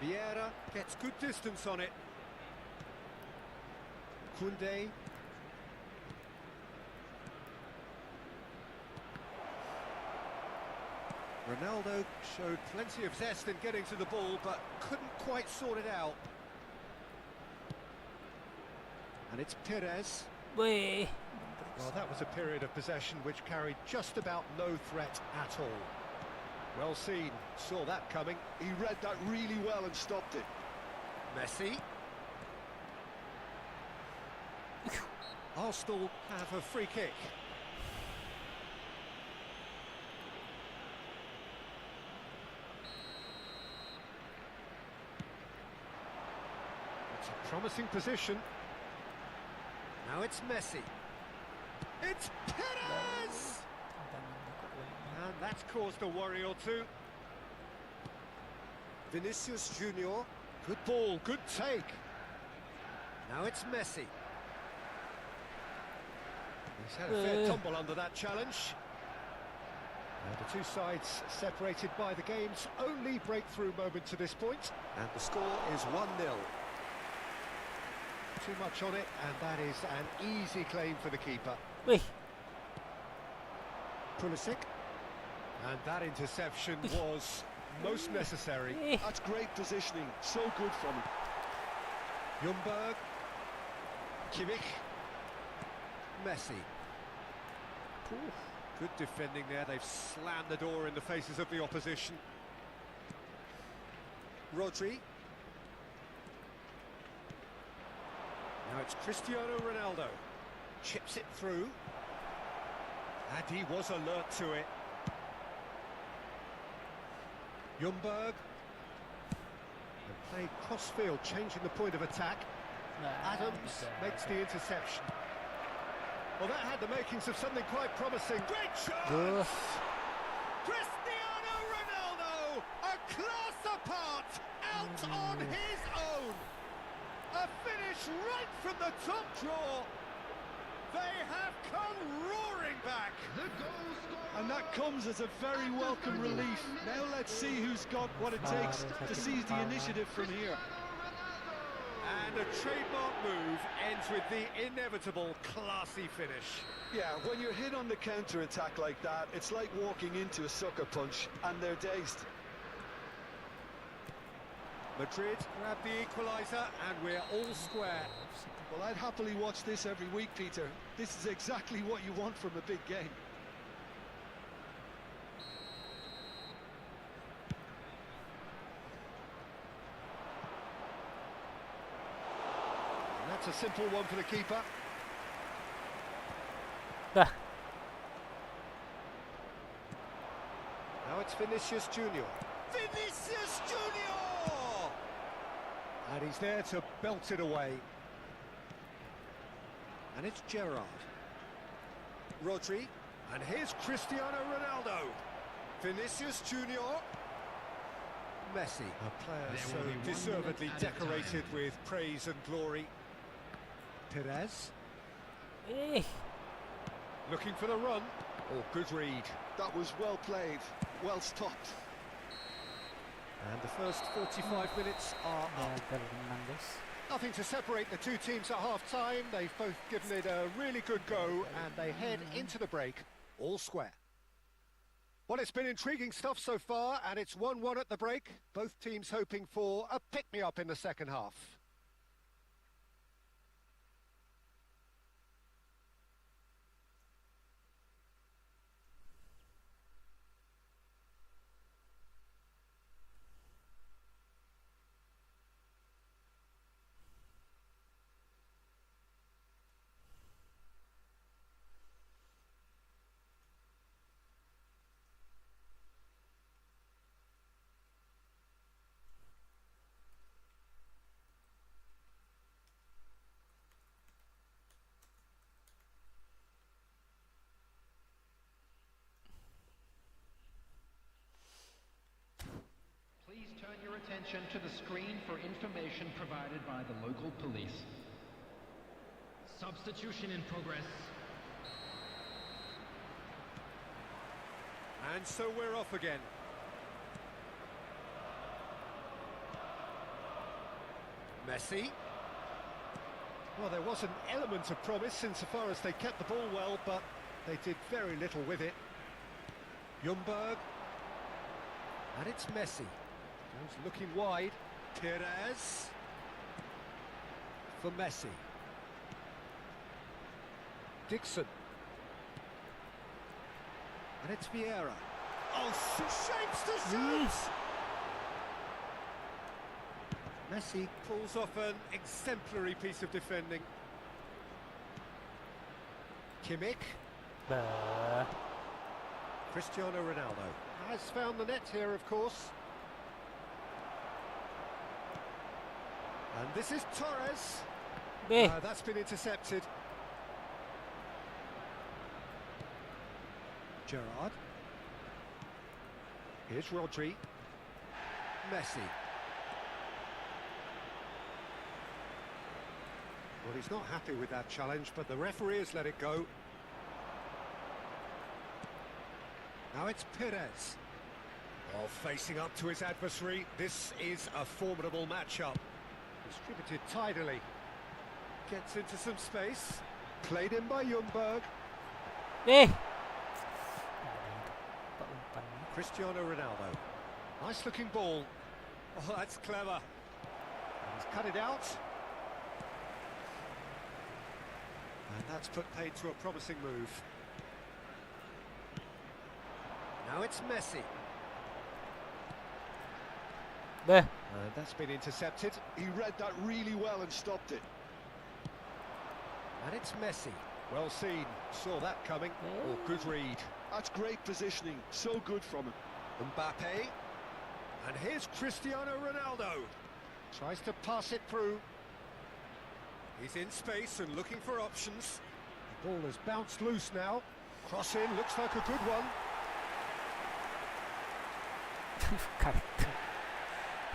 Vieira gets good distance on it. Koundé. Ronaldo showed plenty of zest in getting to the ball, but couldn't quite sort it out. And it's Perez. Weh. Well, that was a period of possession which carried just about no threat at all. Well seen, saw that coming. He read that really well and stopped it. Messi. Arsenal have a free kick. It's a promising position. Now it's Messi. It's Perez! And that's caused a worry or two. Vinicius Junior. Good ball, good take. Now it's Messi. He's had a fair tumble under that challenge. The two sides separated by the game's only breakthrough moment to this point. And the score is 1-0. Too much on it, and that is an easy claim for the keeper. Weh. Pulisic. And that interception was most necessary. Eh. That's great positioning, so good from him. Ljungberg. Kimmich. Messi. Good defending there. They've slammed the door in the faces of the opposition. Rodri. Now it's Cristiano Ronaldo. Chips it through. And he was alert to it. Ljungberg. And played cross-field, changing the point of attack. Adams makes the interception. Well, that had the makings of something quite promising. Great chance! Cristiano Ronaldo, a class apart, out on his own. A finish right from the top draw. They have come roaring back. the goal scorer. And that comes as a very welcome relief. Now let's see who's got what it takes to seize the initiative from here. And a trademark move ends with the inevitable classy finish. Yeah, when you're hit on the counter-attack like that, it's like walking into a sucker punch, and they're dazed. Madrid grab the equaliser, and we're all square. Well, I'd happily watch this every week, Peter. This is exactly what you want from a big game. And that's a simple one for the keeper. Dah. Now it's Vinicius Junior. Vinicius Junior! And he's there to belt it away. And it's Gerrard. Rodri. And here's Cristiano Ronaldo. Vinicius Junior. Messi, a player There so will be 1 deservedly minute at a decorated time. with praise and glory. Perez. Eh. Looking for the run. Oh, good read. That was well played, well stopped. And the first 45 minutes are up. Gagal naman, guys. Nothing to separate the two teams at half-time. They've both given it a really good go, and they head into the break all square. Well, it's been intriguing stuff so far, and it's 1-1 at the break. Both teams hoping for a pick-me-up in the second half. attention to the screen for information provided by the local police. Substitution in progress. And so we're off again. Messi. Well, there was an element of promise insofar as they kept the ball well, but they did very little with it. Ljungberg. And it's Messi. Goes looking wide. Perez. For Messi. Dixon. And it's Vieira. Oh, shapes the shoot! Messi pulls off an exemplary piece of defending. Kimmich. Cristiano Ronaldo has found the net here, of course. And this is Torres. That's been intercepted. Gerrard. Here's Rodri. Messi. Well, he's not happy with that challenge, but the referee has let it go. Now it's Perez. Well, facing up to his adversary, this is a formidable matchup. Distributed tidily. Gets into some space. Played in by Ljungberg. Cristiano Ronaldo. Nice looking ball. Oh, that's clever. He's cut it out. And that's put paid to a promising move. Now it's Messi. And that's been intercepted. He read that really well and stopped it. And it's Messi. Well seen. Saw that coming. Oh, good read. That's great positioning. So good from him. Mbappe. And here's Cristiano Ronaldo. Tries to pass it through. He's in space and looking for options. The ball has bounced loose now. Cross in, looks like a good one.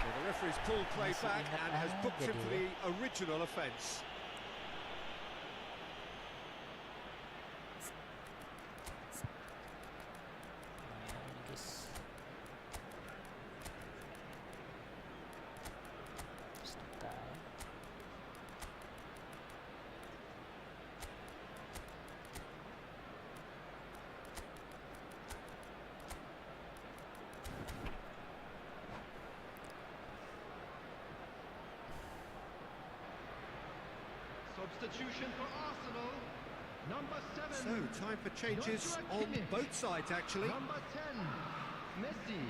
Well, the referee's pulled play back and has booked him for the original offence. Substitution for Arsenal. Number 7. So, time for changes on both sides, actually. Number 10, Messi.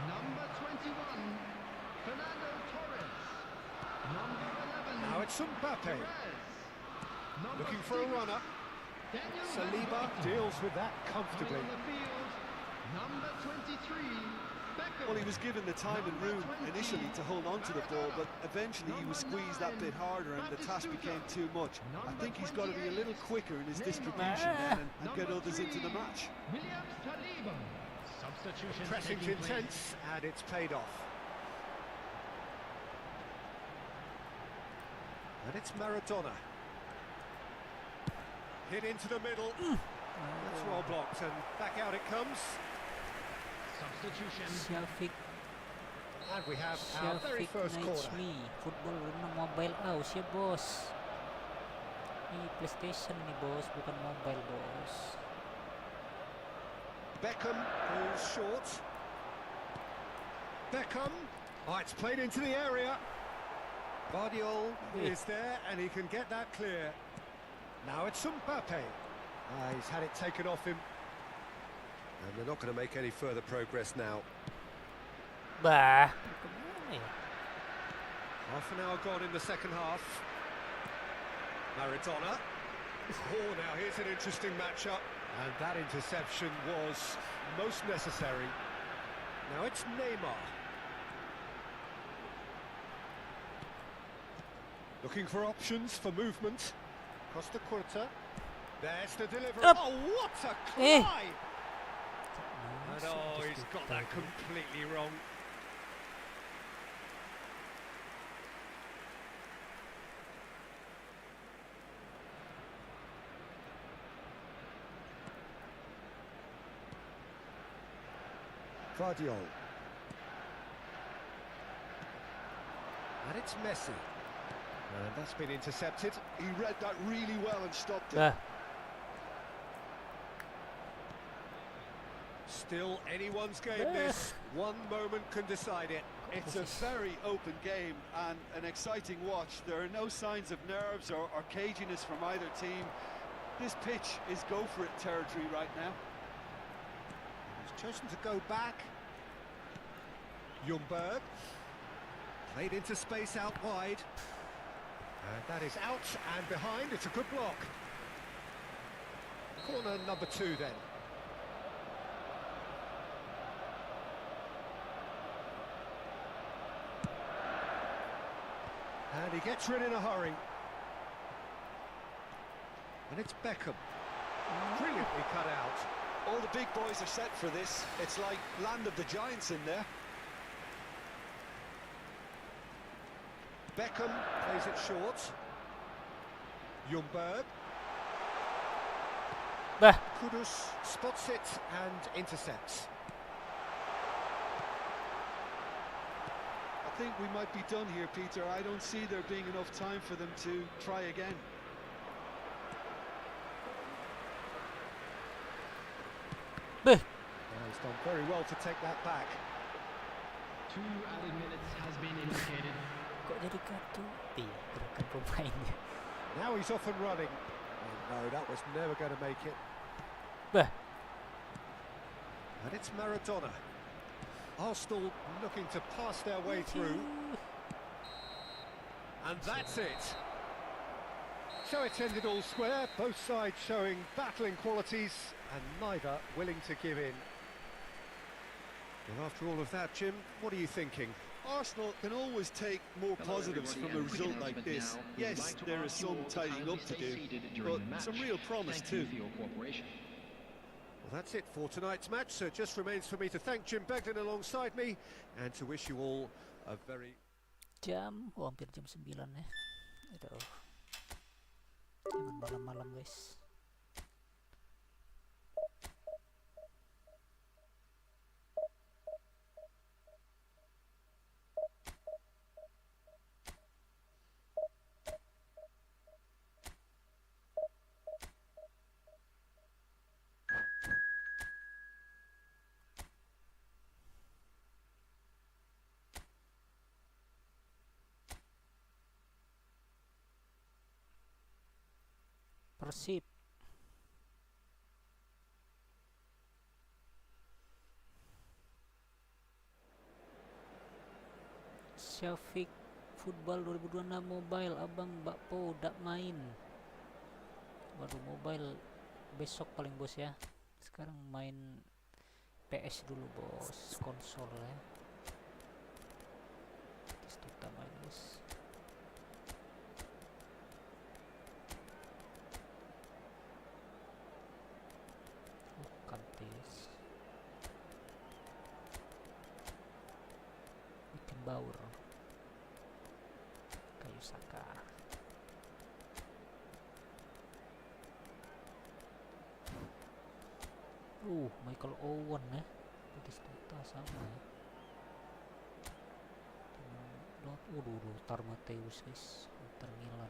Number 21, Fernando Torres. Number 11, Now it's Mbappe. Perez. Number Looking for a 6, run-up. Daniel Saliba Bantu. deals with that Coming comfortably. on the field, number 23, Beckham. Well, he was given the time and room initially to hold on to the ball, but eventually he was squeezed that bit harder and the task became too much. I think he's got to be a little quicker in his distribution then and get others into the match. Williams Saliba. Substitution Pressing's taking place. intense, and it's paid off. And it's Maradona. Hit into the middle. That's well blocked, and back out it comes. Substitution. And we have our very first corner. Football na mobile siya boss. PlayStation ni boss, bukan mobile boss. Beckham falls short. Beckham. Oh, it's played into the area. Guardiola is there, and he can get that clear. Now it's Mbappe. He's had it taken off him. And they're not going to make any further progress now. Half an hour gone in the second half. Maradona. Oh, now here's an interesting matchup. And that interception was most necessary. Now it's Neymar. Looking for options for movement. Costa Curta. There's the delivery. Oh, what a cry! And oh, he's got that completely wrong. Guardiola. And it's Messi. And that's been intercepted. He read that really well and stopped it. Bah. Still anyone's game this. One moment can decide it. It's a very open game and an exciting watch. There are no signs of nerves or caginess from either team. This pitch is go-for-it territory right now. He's chosen to go back. Ljungberg. Played into space out wide. And that is out and behind. It's a good block. Corner number 2 then. And he gets rid in a hurry. And it's Beckham. Brilliantly cut out. All the big boys are set for this. It's like land of the giants in there. Beckham plays it short. Ljungberg. Bah. Kudus spots it and intercepts. I think we might be done here, Peter. I don't see there being enough time for them to try again. Bah. Well, he's done very well to take that back. 2 added minutes has been indicated. Kok jadi kartu? Iya, gerakan pemainnya. Now he's off and running. Oh, no, that was never going to make it. Bah. And it's Maradona. Arsenal looking to pass their way through. And that's it. So it's ended all square, both sides showing battling qualities and neither willing to give in. And after all of that, Jim, what are you thinking? Arsenal can always take more positives from a result like this. Yes, there is some tidying up to do, but some real promise too. Well, that's it for tonight's match, so it just remains for me to thank Jim Begden alongside me and to wish you all a very... Hampir jam 9 ya. Aduh. Jangan malam-malam, guys. Persib. Syafiq Football 2026 mobile, abang bakpo dak main. Waduh, mobile besok paling bos ya. Sekarang main PS dulu bos, konsol ya. Tes utama bos. Baur kayu saka. Michael Owen ya, Batistuta sama ya. Tar Mateus guys, Inter Milan.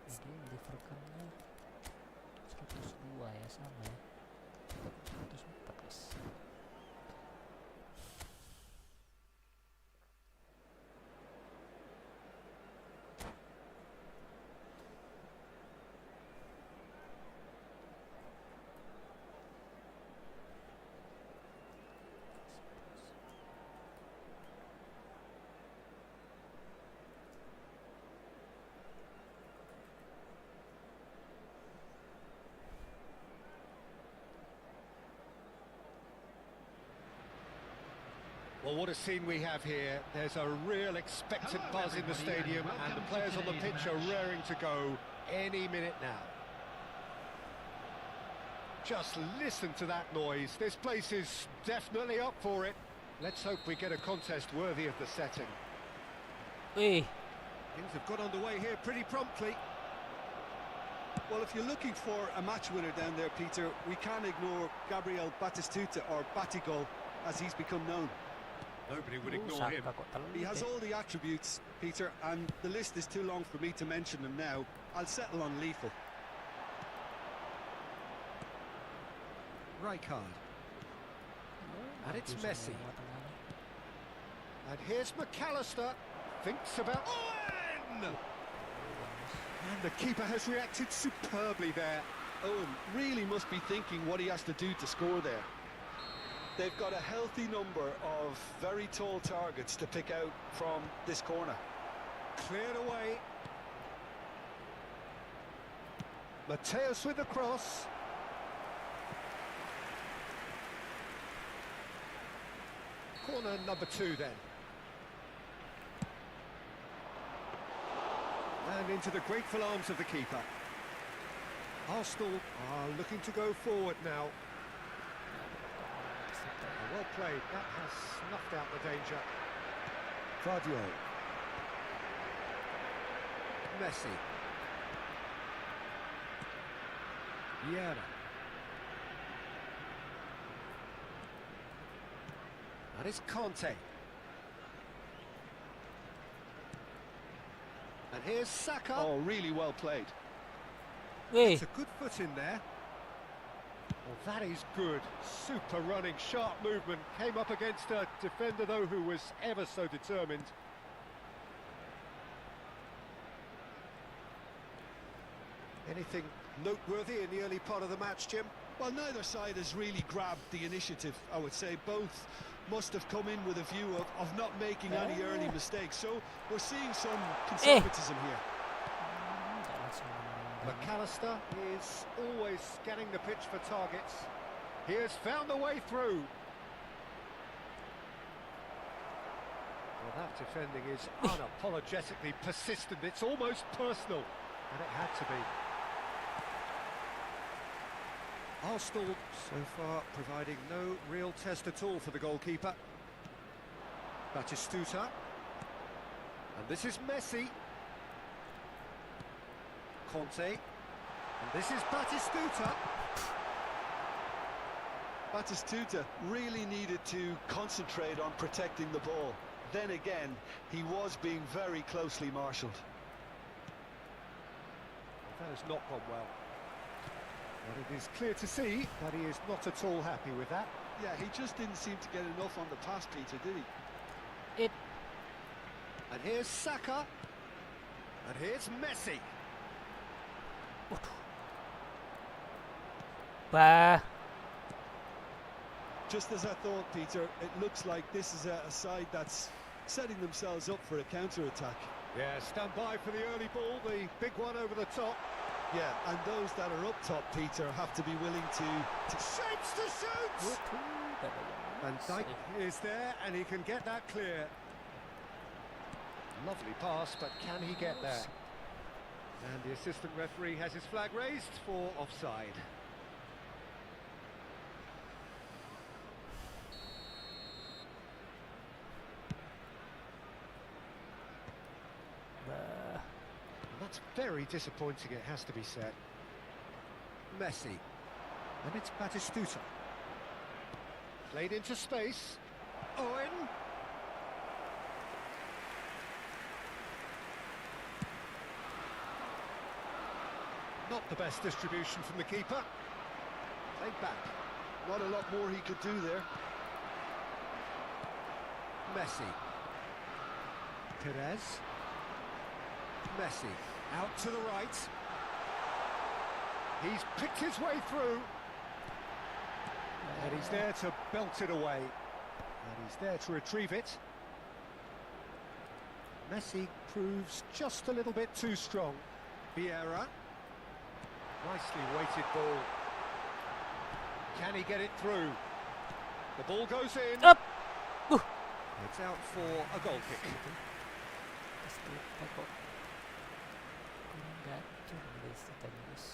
Jadi Liverpoolnya 102 ya, sama ya. 104 guys. Well, what a scene we have here. There's a real expectant buzz in the stadium and the players on the pitch are raring to go any minute now. Just listen to that noise. This place is definitely up for it. Let's hope we get a contest worthy of the setting. Things have got underway here pretty promptly. Well, if you're looking for a match winner down there, Peter, we can't ignore Gabriel Batistuta, or Batigol, as he's become known. Nobody would ignore him. Saka kok He has telat. all the attributes, Peter, and the list is too long for me to mention them now. I'll settle on lethal. Rijkaard. And it's Bantu Messi. semua tengah ni. And here's McAllister. Thinks about... Owen! And the keeper has reacted superbly there. Owen really must be thinking what he has to do to score there. They've got a healthy number of very tall targets to pick out from this corner. Cleared away. Mateus with the cross. Corner number 2 then. And into the grateful arms of the keeper. Arsenal are looking to go forward now. Well played, that has snuffed out the danger. Guardiola. Messi. Vieira. And it's Conte. And here's Saka. Oh, really well played. Weh, It's a good foot in there. Well, that is good. Super running, sharp movement. Came up against a defender, though, who was ever so determined. Anything noteworthy in the early part of the match, Jim? Well, neither side has really grabbed the initiative, I would say. Both must have come in with a view of not making any early mistakes. So we're seeing some conservatism here. tak langsung menendang. McAllister is always scanning the pitch for targets. He has found the way through. Well, that defending is unapologetically persistent. It's almost personal, and it had to be. Arsenal so far providing no real test at all for the goalkeeper. Batistuta. And this is Messi. Conte. And this is Batistuta. Batistuta really needed to concentrate on protecting the ball. Then again, he was being very closely marshalled. That has not gone well. But it is clear to see that he is not at all happy with that. Yeah, he just didn't seem to get enough on the pass, Peter, did he? It. And here's Saka. And here's Messi. Bah. Just as I thought, Peter, it looks like this is a side that's setting themselves up for a counter-attack. Yeah, stand by for the early ball, the big one over the top. Yeah, and those that are up top, Peter, have to be willing to Shapes to shoot! And Dyke Safe. is there, and he can get that clear. Lovely pass, but can he get there? And the assistant referee has his flag raised for offside. Bah. That's very disappointing, it has to be said. Messi. And it's Batistuta. Played into space. Owen. Not the best distribution from the keeper. Played back. Not a lot more he could do there. Messi. Perez. Messi. Out to the right. He's picked his way through. And he's there to belt it away. And he's there to retrieve it. Messi proves just a little bit too strong. Vieira. Nicely weighted ball. Can he get it through? The ball goes in. Up. It's out for a goal kick. Lupa kok. Kurang gacor guys katanya guys.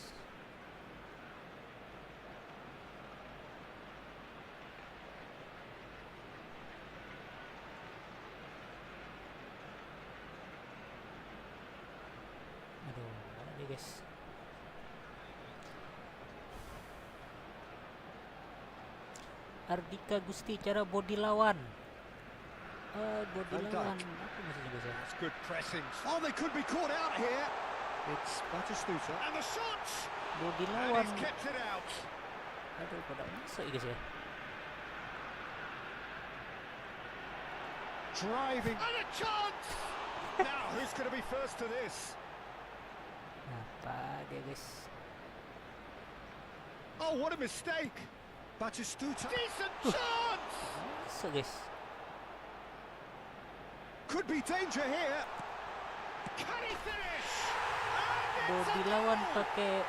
Aduh, mana nih guys? Ardika Gusti, cara body lawan. Body Van lawan. Dijk. Apa maksudnya guys ya? That's good pressing. Oh, they could be caught out here. It's Batistuta. And the shot! Body And lawan. he's kept it out. Aduh, pada masuk guys ya. Driving. And a chance! Now, who's going to be first to this? Apa dia guys? Oh, what a mistake! Batistuta. Decent chance! Masuk guys. Could be danger here. Can he finish? And it's Body a lawan goal! pakai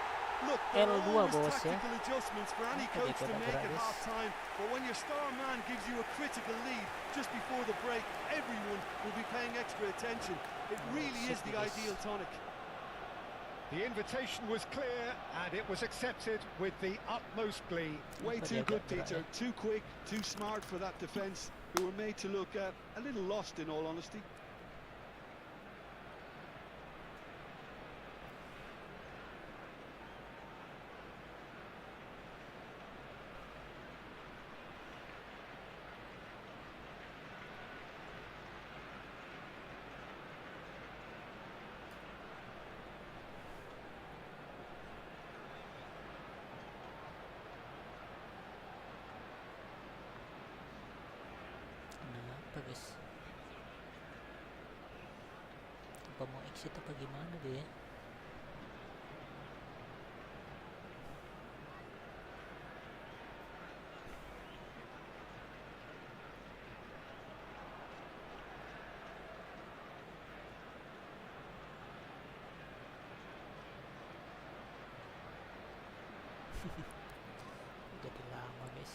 Look, there are L2 always bos ya. tactical adjustments for any Apa dia coach to kena make gerak at guys? half-time, but when your star man gives you a critical lead just before the break, everyone will be paying extra attention. It really is the guys. ideal tonic. The invitation was clear and it was accepted with the utmost glee. Way Apa too dia good, agak gerak Peter. ya? Too quick, too smart for that defence, who were made to look a little lost, in all honesty. Kenapa guys? Apa mau exit apa gimana dia? Jadi lama guys.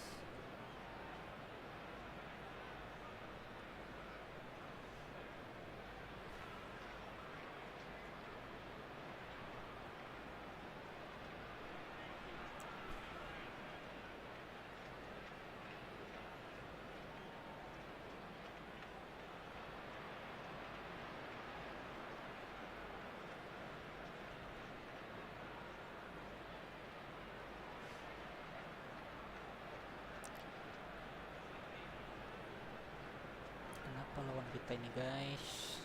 Kenapa lawan kita ini guys?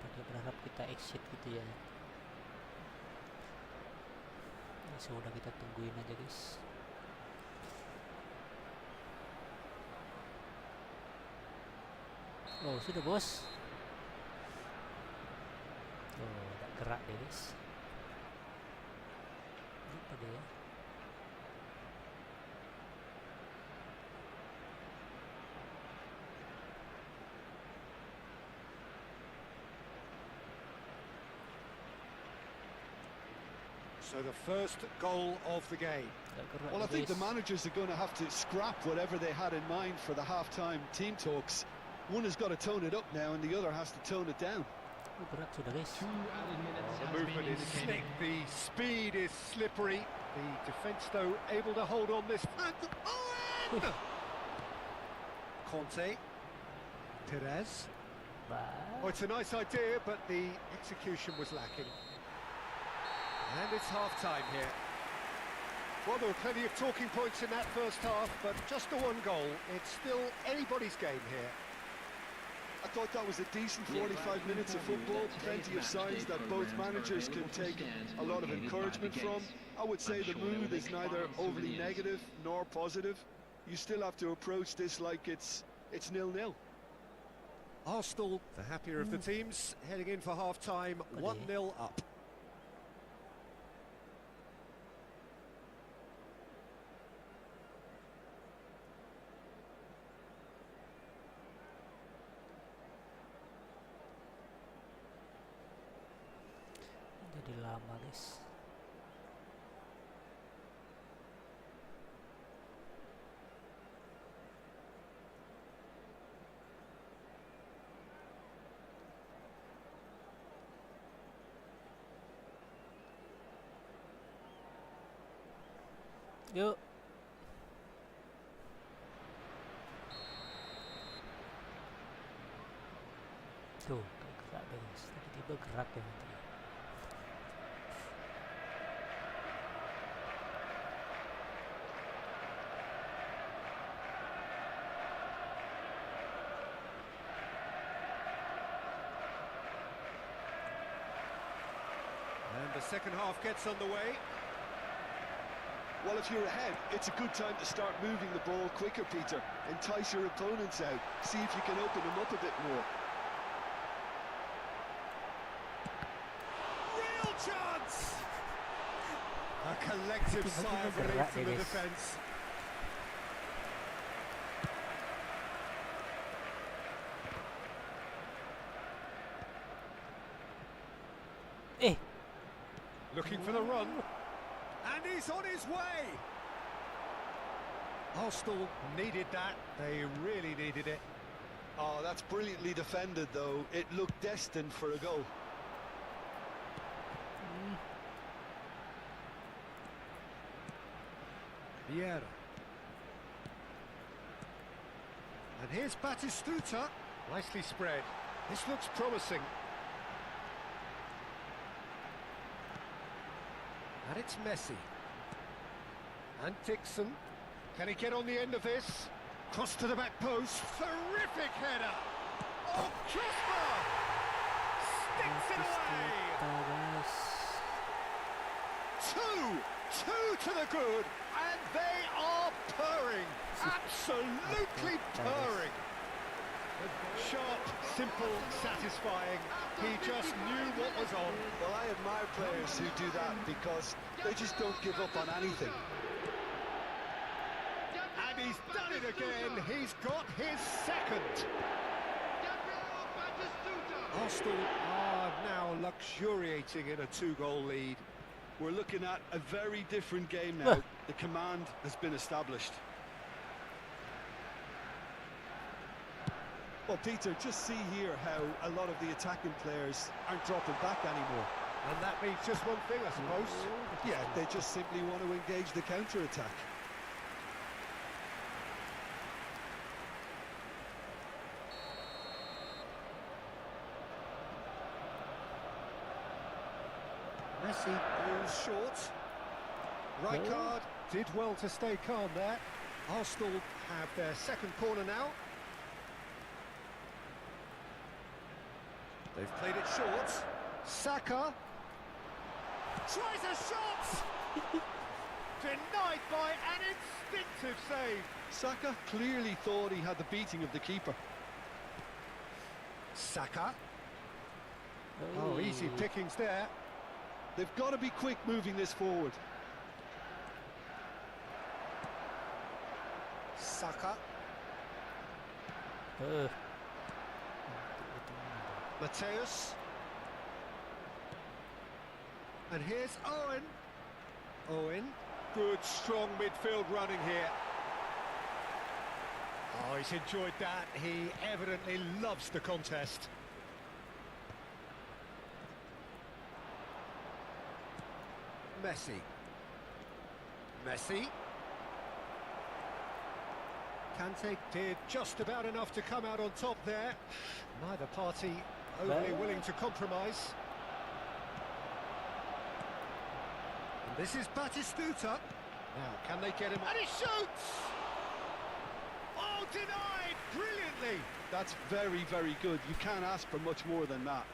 Apa dia berharap kita exit gitu ya? Ya sudah, kita tungguin aja guys. Oh sudah bos. Oh udah gerak deh guys. Apa dia ya? So the first goal of the game. Udah gerak Well, I deh, think the guys. managers are going to have to scrap whatever they had in mind for the half-time team talks. One has got to tone it up now, and the other has to tone it down. Oh, gerak sudah guys. The movement is slick, the speed is slippery. The defence, though, able to hold on this. And Conte, Perez. Oh, it's a nice idea, but the execution was lacking. And it's half-time here. Well, there were plenty of talking points in that first half, but just the one goal. It's still anybody's game here. I thought that was a decent 45 minutes of football, plenty of signs that both managers can take a lot of encouragement from. I would say the mood is neither overly negative nor positive. You still have to approach this like it's 0-0. Arsenal, the happier of the teams, heading in for half-time, 1-0 up. Jadi lama guys. Yuk. Tuh, gerak deh guys. Tiba-tiba gerak ya nanti. second half gets underway. Well, if you're ahead, it's a good time to start moving the ball quicker, Peter. Entice your opponents out. See if you can open them up a bit more. Real chance! A collective sigh of relief from the defence. Looking for the run. And he's on his way! Arsenal needed that. They really needed it. Oh, that's brilliantly defended, though. It looked destined for a goal. Vieira. And here's Batistuta. Nicely spread. This looks promising. And it's Messi. And Dixon. Can he get on the end of this? Cross to the back post. Terrific header. Oh, crossbar! Sticks it away. Two to the good. And they are purring. Absolutely purring. Sharp, simple, satisfying. He just knew what was on. Well, I admire players who do that because they just don't give up on anything. And he's done it again. He's got his second. Arsenal are now luxuriating in a 2-goal lead. We're looking at a very different game now. The command has been established. Well, Peter, just see here how a lot of the attacking players aren't dropping back anymore. And that means just one thing, I suppose. Yeah, they just simply want to engage the counter-attack. Messi falls short. Rijkaard did well to stay calm there. Arsenal have their second corner now. They've played it short. Saka tries a shot! Denied by an instinctive save. Saka clearly thought he had the beating of the keeper. Saka. Oh, easy pickings there. They've got to be quick moving this forward. Saka. Mateus. And here's Owen. Owen. Good, strong midfield running here. Oh, he's enjoyed that. He evidently loves the contest. Messi. Messi. Kante did just about enough to come out on top there. Neither party overly willing to compromise. And this is Batistuta. Now, can they get him? And he shoots! Oh, denied! Brilliantly! That's very, very good. You can't ask for much more than that.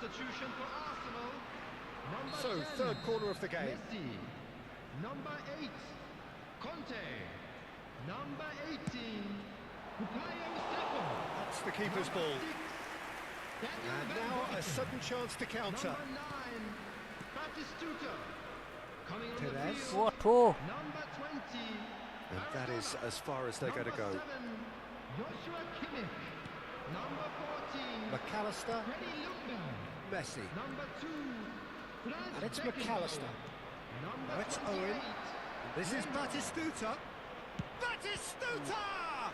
Substitution for Arsenal. So, third corner of the game. Messi. Number 8, Conte. Number 18, That's the keeper's ball. And now a sudden chance to counter. Number 9, Batistuta. Coming on the Perez. field. Waduh. Number 20, And that is as far as they're going to go. Number 7, Joshua Kimmich. Number 14, McAllister, Freddie Ljungberg. Messi. Number 2, Franz And it's Beckenbauer. McAllister. Number Now it's 28, Owen. And this is Batistuta. Batistuta!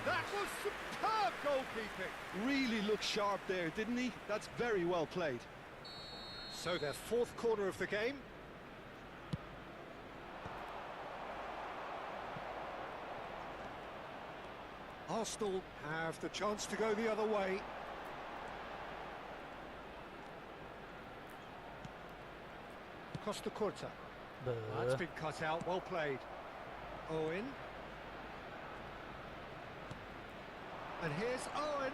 That was superb goalkeeping. Really looked sharp there, didn't he? That's very well played. So their fourth corner of the game. Arsenal have the chance to go the other way. Costa Curta. That's been cut out, well played. Owen. And here's Owen.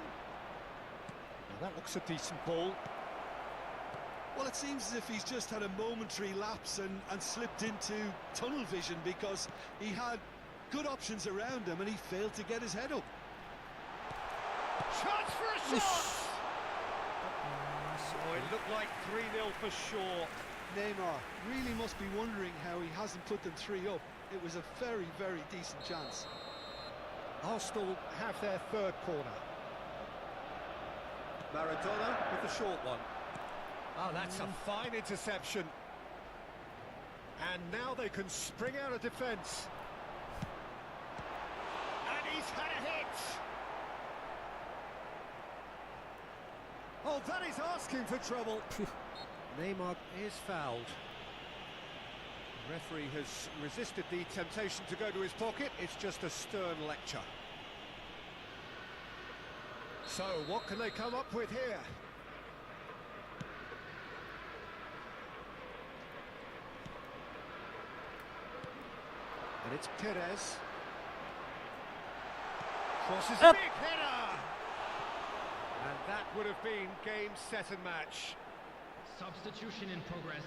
Now that looks a decent ball. Well, it seems as if he's just had a momentary lapse and slipped into tunnel vision, because he had good options around him and he failed to get his head up. Chance for a shot! Oh, it looked like 3-0 for sure. Neymar really must be wondering how he hasn't put them 3 up. It was a very, very decent chance. Arsenal have their third corner. Maradona with the short one. Oh, that's a fine interception. And now they can spring out of defence. And he's had a hit. Oh, that is asking for trouble. Neymar is fouled. The referee has resisted the temptation to go to his pocket. It's just a stern lecture. So, what can they come up with here? And it's Perez. Crosses a big header! And that would have been game, set and match. Substitution in progress.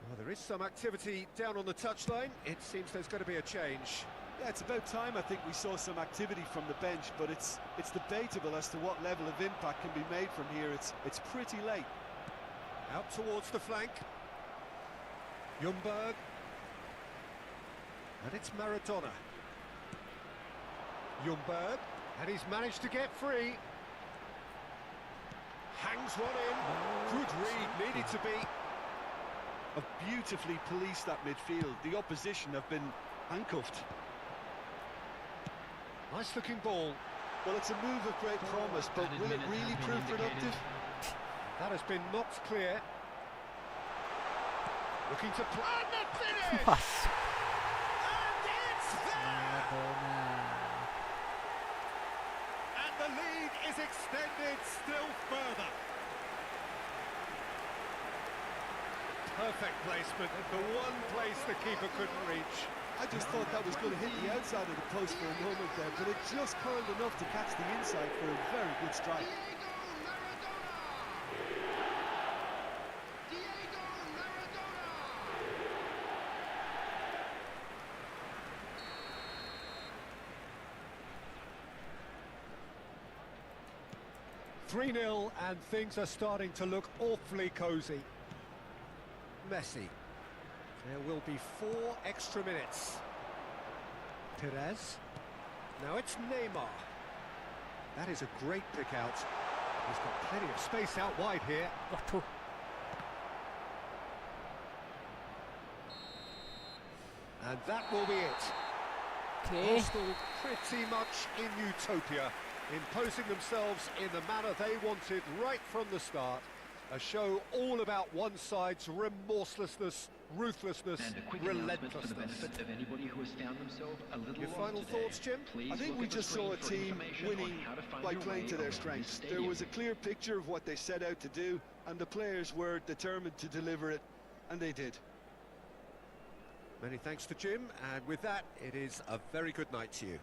Well, there is some activity down on the touchline. It seems there's going to be a change. Yeah, it's about time I think we saw some activity from the bench, but it's debatable as to what level of impact can be made from here. It's pretty late. Out towards the flank. Ljungberg. And it's Maradona. Ljungberg. And he's managed to get free. Hangs one in. Good read, needed to be. Have beautifully policed that midfield. The opposition have been handcuffed. Nice looking ball. Well, it's a move of great promise, but will it really prove productive? That has been knocked clear. Looking to plan the finish! And it's there! And the lead is extended still further. Perfect placement, the one place the keeper couldn't reach. I just thought that was going to hit the outside of the post for a moment there, but it just curled enough to catch the inside for a very good strike. Diego Maradona! 3-0 and things are starting to look awfully cosy. Messi. There will be 4 extra minutes. Perez. Now it's Neymar. That is a great pick out. He's got plenty of space out wide here. And that will be it. Arsenal pretty much in utopia, imposing themselves in the manner they wanted right from the start. A show all about one side's remorselessness, ruthlessness, relentlessness. For the benefit of anybody who has found themselves a little Your lost final today, thoughts, Jim? I think we just saw a team winning by playing to their strengths. There was a clear picture of what they set out to do, and the players were determined to deliver it, and they did. Many thanks to Jim, and with that, it is a very good night to you.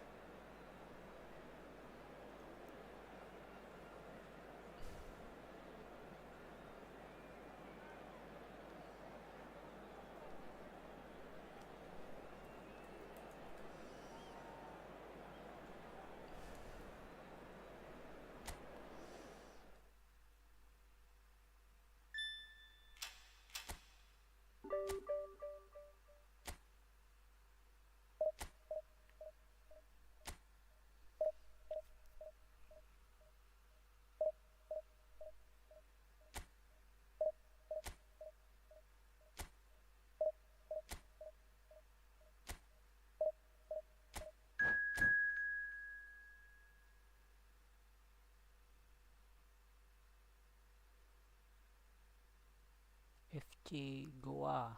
FC Goa.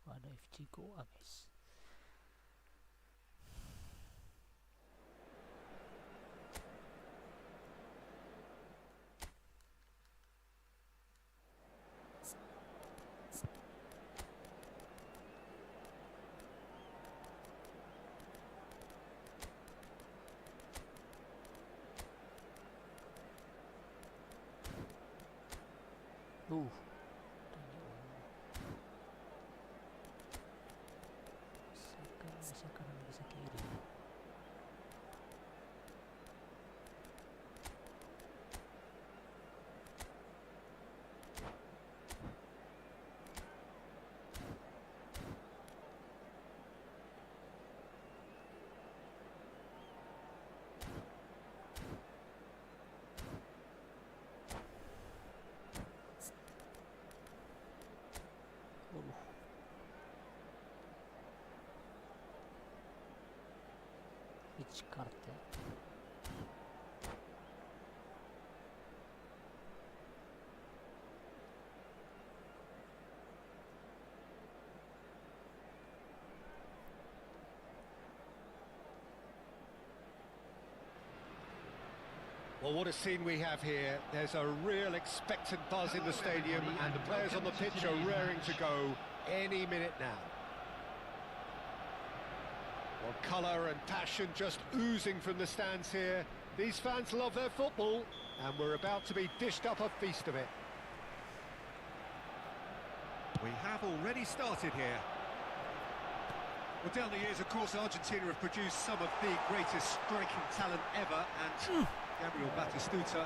Ada FC Goa, guys. Sekarang bisa kiri. Which card ya? Well, what a scene we have here. There's a real expectant buzz in the stadium, and the players on the pitch are raring to go any minute now. Well, colour and passion just oozing from the stands here. These fans love their football, and we're about to be dished up a feast of it. We have already started here. Well, down the years, of course, Argentina have produced some of the greatest striking talent ever, and Gabriel Batistuta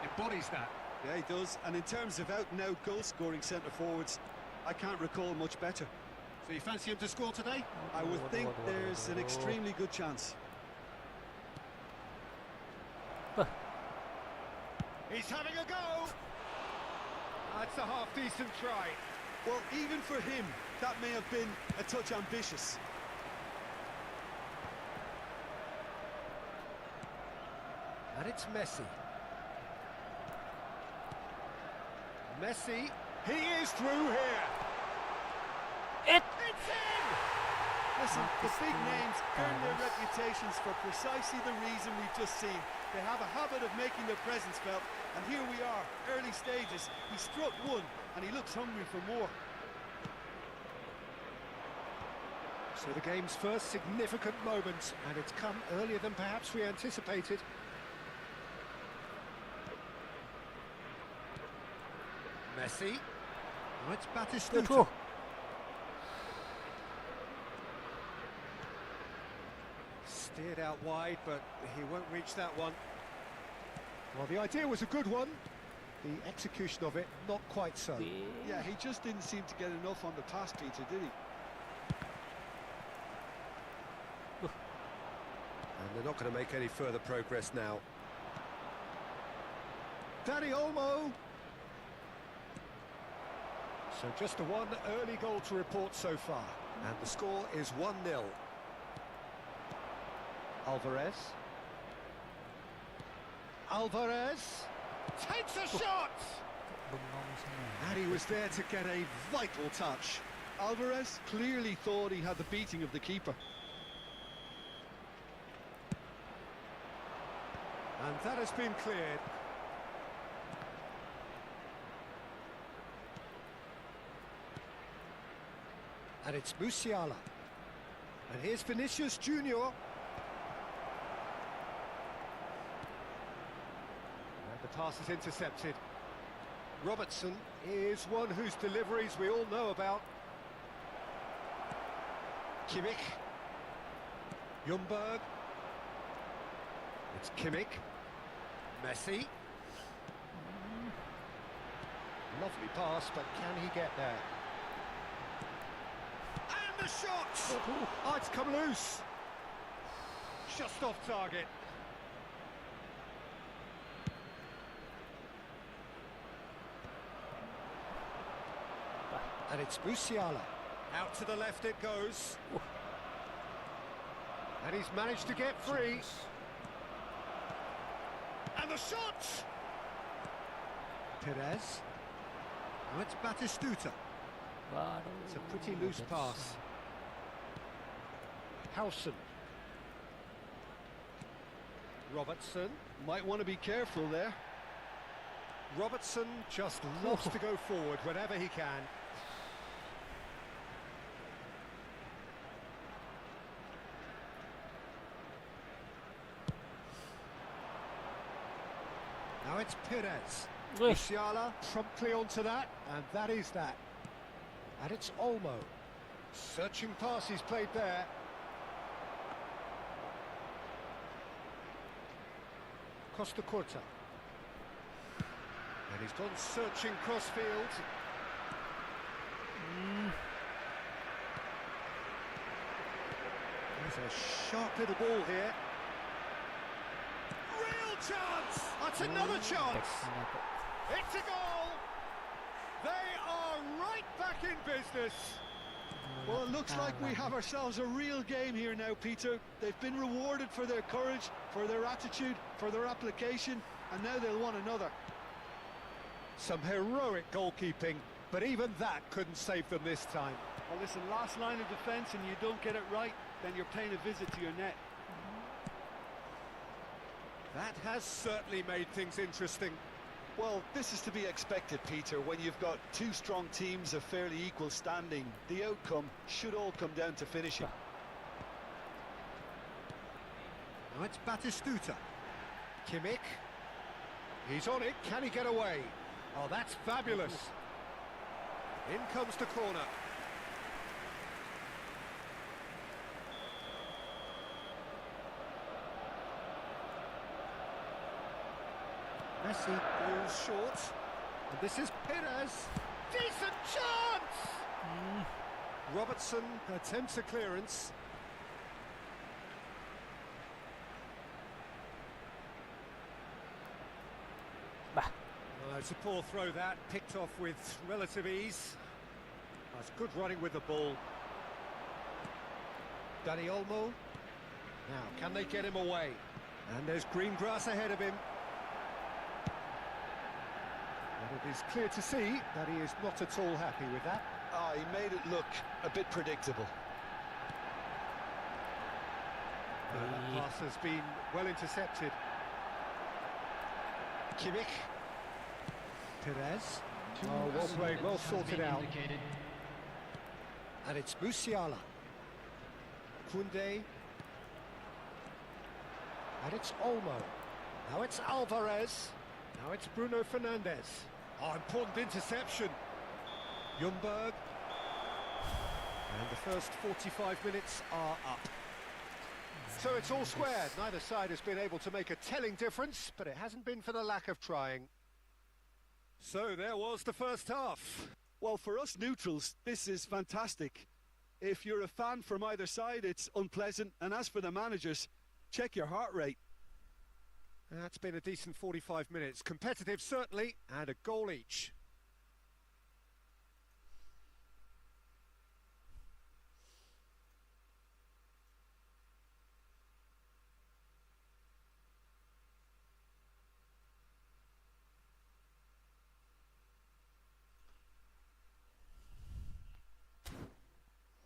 embodies that. Yeah, he does. And in terms of out-and-out goal-scoring centre-forwards, I can't recall much better. So you fancy him to score today? I would think there's an extremely good chance. He's having a go! That's a half-decent try. Well, even for him, that may have been a touch ambitious. And it's Messi. Messi, he is through here. It's in! Listen, the big names earn their reputations for precisely the reason we've just seen. They have a habit of making their presence felt, and here we are, early stages. He struck one, and he looks hungry for more. So the game's first significant moment, and it's come earlier than perhaps we anticipated. Messi. Oh, it's Batistuta. Steered out wide, but he won't reach that one. Well, the idea was a good one. The execution of it, not quite so. Yeah, he just didn't seem to get enough on the pass, Peter, did he? And they're not going to make any further progress now. Danny Olmo. So just the one early goal to report so far. And the score is 1-0. Alvarez takes a shot! And he was there to get a vital touch. Alvarez clearly thought he had the beating of the keeper. And that has been cleared. And it's Musiala. And here's Vinicius Junior. And the pass is intercepted. Robertson is one whose deliveries we all know about. Kimmich. Ljungberg. It's Kimmich. Messi. Lovely pass, but can he get there? And the shot! Oh, it's come loose. Just off target. And it's Musiala. Out to the left it goes. And he's managed to get free. And the shot! Perez. Oh, it's Batistuta. Waduh. It's a pretty loose that's- pass. Howson. Robertson. Might want to be careful there. Robertson just loves to go forward whenever he can. Now it's Perez. Ui. Musiala promptly onto that, and that is that. And it's Olmo. Searching pass he's played there. Costa Curta. And he's gone searching crossfield. There's a sharp little ball here. Real chance! That's another chance! It's a goal! They are right back in business. Well, it looks like we have ourselves a real game here now, Peter. They've been rewarded for their courage, for their attitude, for their application, and now they'll want another. Some heroic goalkeeping, but even that couldn't save them this time. Well, listen, last line of defence and you don't get it right, then you're paying a visit to your net. That has certainly made things interesting. Well, this is to be expected, Peter. When you've got two strong teams of fairly equal standing, the outcome should all come down to finishing. Now it's Batistuta. Kimmich. He's on it. Can he get away? Oh, that's fabulous. In comes the corner. Messi goes short. And this is Perez. Decent chance! Robertson attempts a clearance. Bah. It's a poor throw that, picked off with relative ease. That's good running with the ball. Dani Olmo. Now, can they get him away? And there's green grass ahead of him. And it is clear to see that he is not at all happy with that. Ah, he made it look a bit predictable. That pass has been well intercepted. Kimmich. Perez. Oh, well played, well sorted out. Indicated. And it's Musiala. Koundé. And it's Olmo. Now it's Alvarez. Now it's Bruno Fernandes. Oh, important interception. Ljungberg. And the first 45 minutes are up. So it's all squared. Neither side has been able to make a telling difference, but it hasn't been for the lack of trying. So there was the first half. Well, for us neutrals, this is fantastic. If you're a fan from either side, it's unpleasant. And as for the managers, check your heart rate. That's been a decent 45 minutes. Competitive, certainly, and a goal each.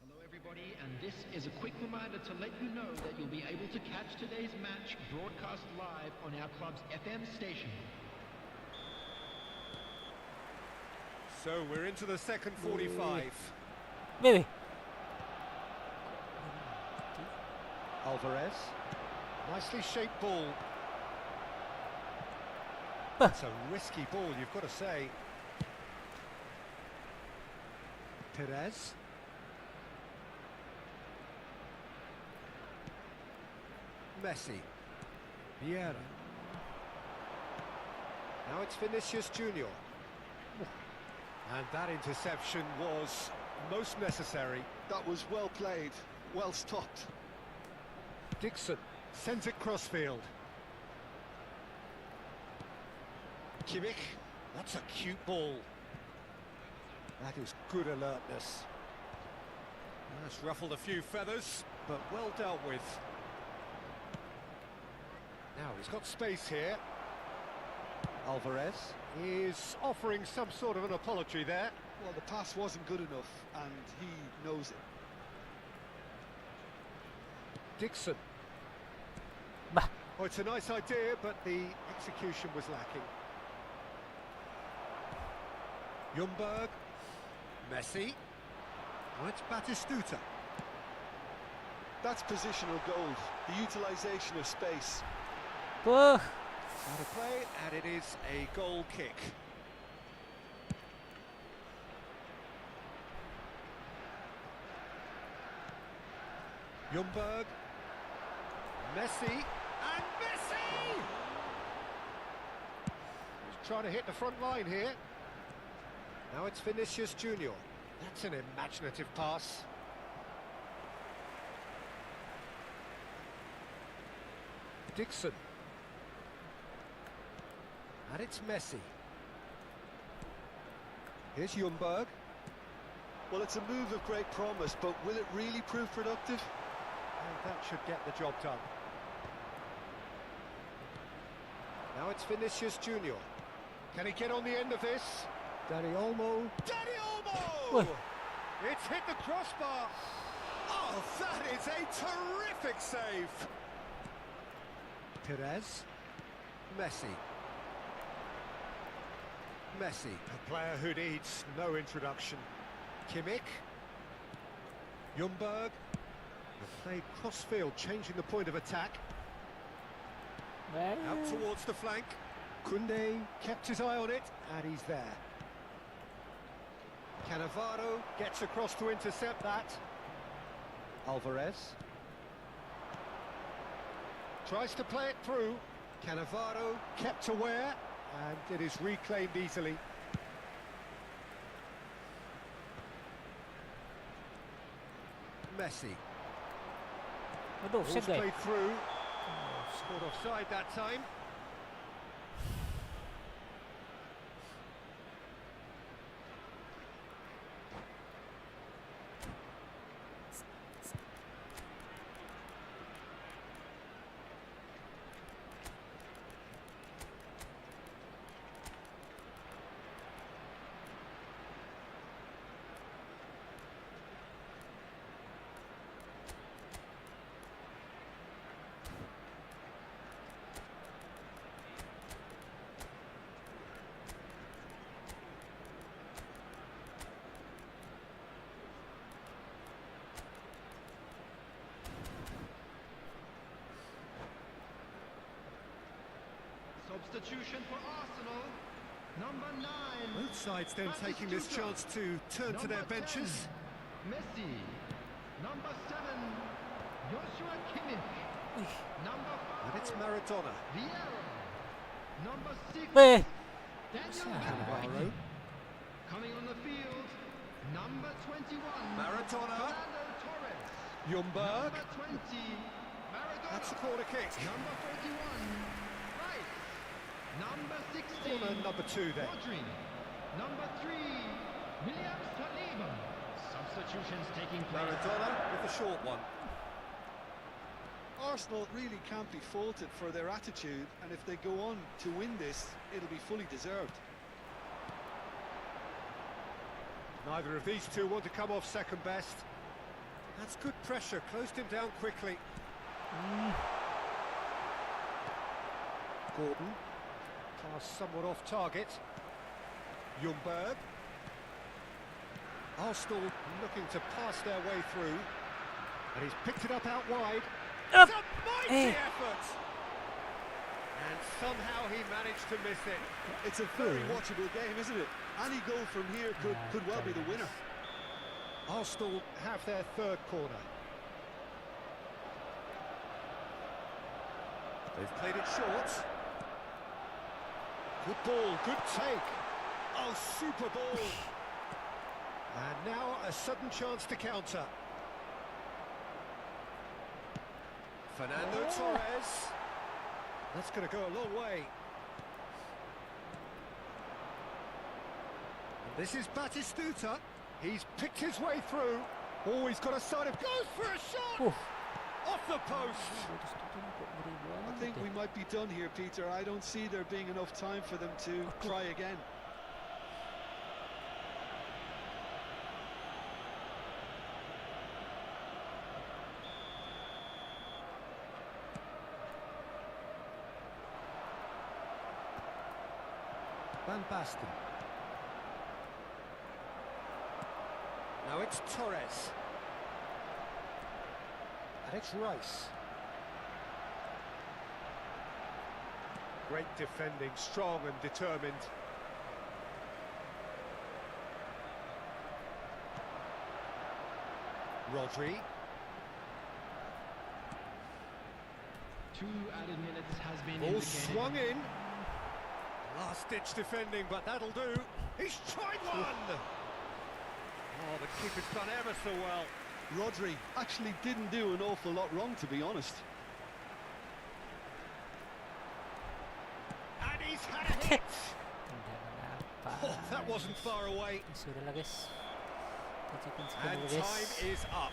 Hello everybody, and this is a quick reminder to let you know that you'll be able to catch today's match broadcast live on our club's FM station. So we're into the second 45. Baby. Alvarez. Nicely shaped ball. Huh. It's a risky ball, you've got to say. Perez. Messi. Vieira. Now it's Vinicius Junior. And that interception was most necessary. That was well played, well stopped. Dixon sends it crossfield. Kimmich. That's a cute ball. That is good alertness. That's ruffled a few feathers, but well dealt with. Now he's got space here. Alvarez is offering some sort of an apology there. Well, the pass wasn't good enough, and he knows it. Dixon. Bah. Oh, it's a nice idea, but the execution was lacking. Ljungberg. Messi. Oh, it's Batistuta. That's positional gold, the utilisation of space. Puh. Out of play, and it is a goal kick. Ljungberg. Messi. And Messi! He's trying to hit the front line here. Now it's Vinicius Junior. That's an imaginative pass. Dixon. And it's Messi. Here's Ljungberg. Well, it's a move of great promise, but will it really prove productive? And that should get the job done. Now it's Vinicius Junior. Can he get on the end of this? Dani Olmo. Dani Olmo! Oi. It's hit the crossbar. Oh, that is a terrific save. Perez. Messi. Messi, a player who needs no introduction. Kimmich. Ljungberg. A play cross-field, changing the point of attack. Out towards the flank. Koundé kept his eye on it, and he's there. Cannavaro gets across to intercept that. Alvarez. Tries to play it through. Cannavaro kept aware, and it is reclaimed easily. Messi. Aduh, Ball's offside guys. played through. Scored offside that time. Substitution for Arsenal. Number 9. Both sides then taking this chance to turn to their benches. 10, Messi. Number 7. Joshua Kimmich. Number 5. And it's Maradona. Vieira. Number 6. Beh. Daniel Cannavaro. Welbeck. Coming on the field. Number 21. Maradona. Fernando Torres. Ljungberg. Number 20. Maradona. That's a corner kick. Number 41. Rice. Number 16. Corner number 2 then. Rodri. Number 3. William Saliba. Substitutions taking place. Maradona with a short one. Arsenal really can't be faulted for their attitude, and if they go on to win this, it'll be fully deserved. Neither of these two want to come off second best. That's good pressure, closed him down quickly. Gordon. Pass somewhat off target. Ljungberg. Arsenal looking to pass their way through. And he's picked it up out wide. Up. It's a mighty effort! And somehow he managed to miss it. It's a very watchable game, isn't it? Any goal from here could well be the winner. Arsenal have their third corner. They've played it short. Good ball, good take. Oh, super ball. And now a sudden chance to counter. Fernando Torres. That's going to go a long way. And this is Batistuta. He's picked his way through. Oh, he's got a side of... Goes for a shot! Off the post! I think we might be done here, Peter. I don't see there being enough time for them to try again. Van Basten. Now it's Torres. And it's Rice. Great defending, strong and determined. Rodri. 2 added minutes has been Ball indicated. swung in. Last-ditch defending, but that'll do. He's tried one! Oh, the keeper's done ever so well. Rodri actually didn't do an awful lot wrong, to be honest. And he's had a hit! Oh, that wasn't far away. Sudah lah guys. And time is up.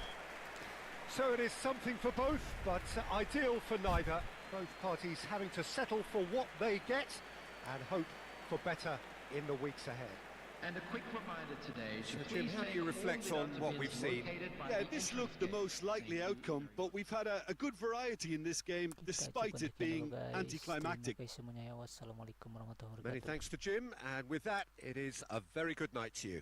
So it is something for both, but ideal for neither. Both parties having to settle for what they get and hope for better in the weeks ahead. And a quick reminder today. So Jim, how do you reflect on what we've seen? Yeah, this looked the most likely outcome, but we've had a good variety in this game, despite it being anticlimactic. Wassalamualaikum warahmatullahi wabarakatuh. Many thanks to Jim, and with that, it is a very good night to you.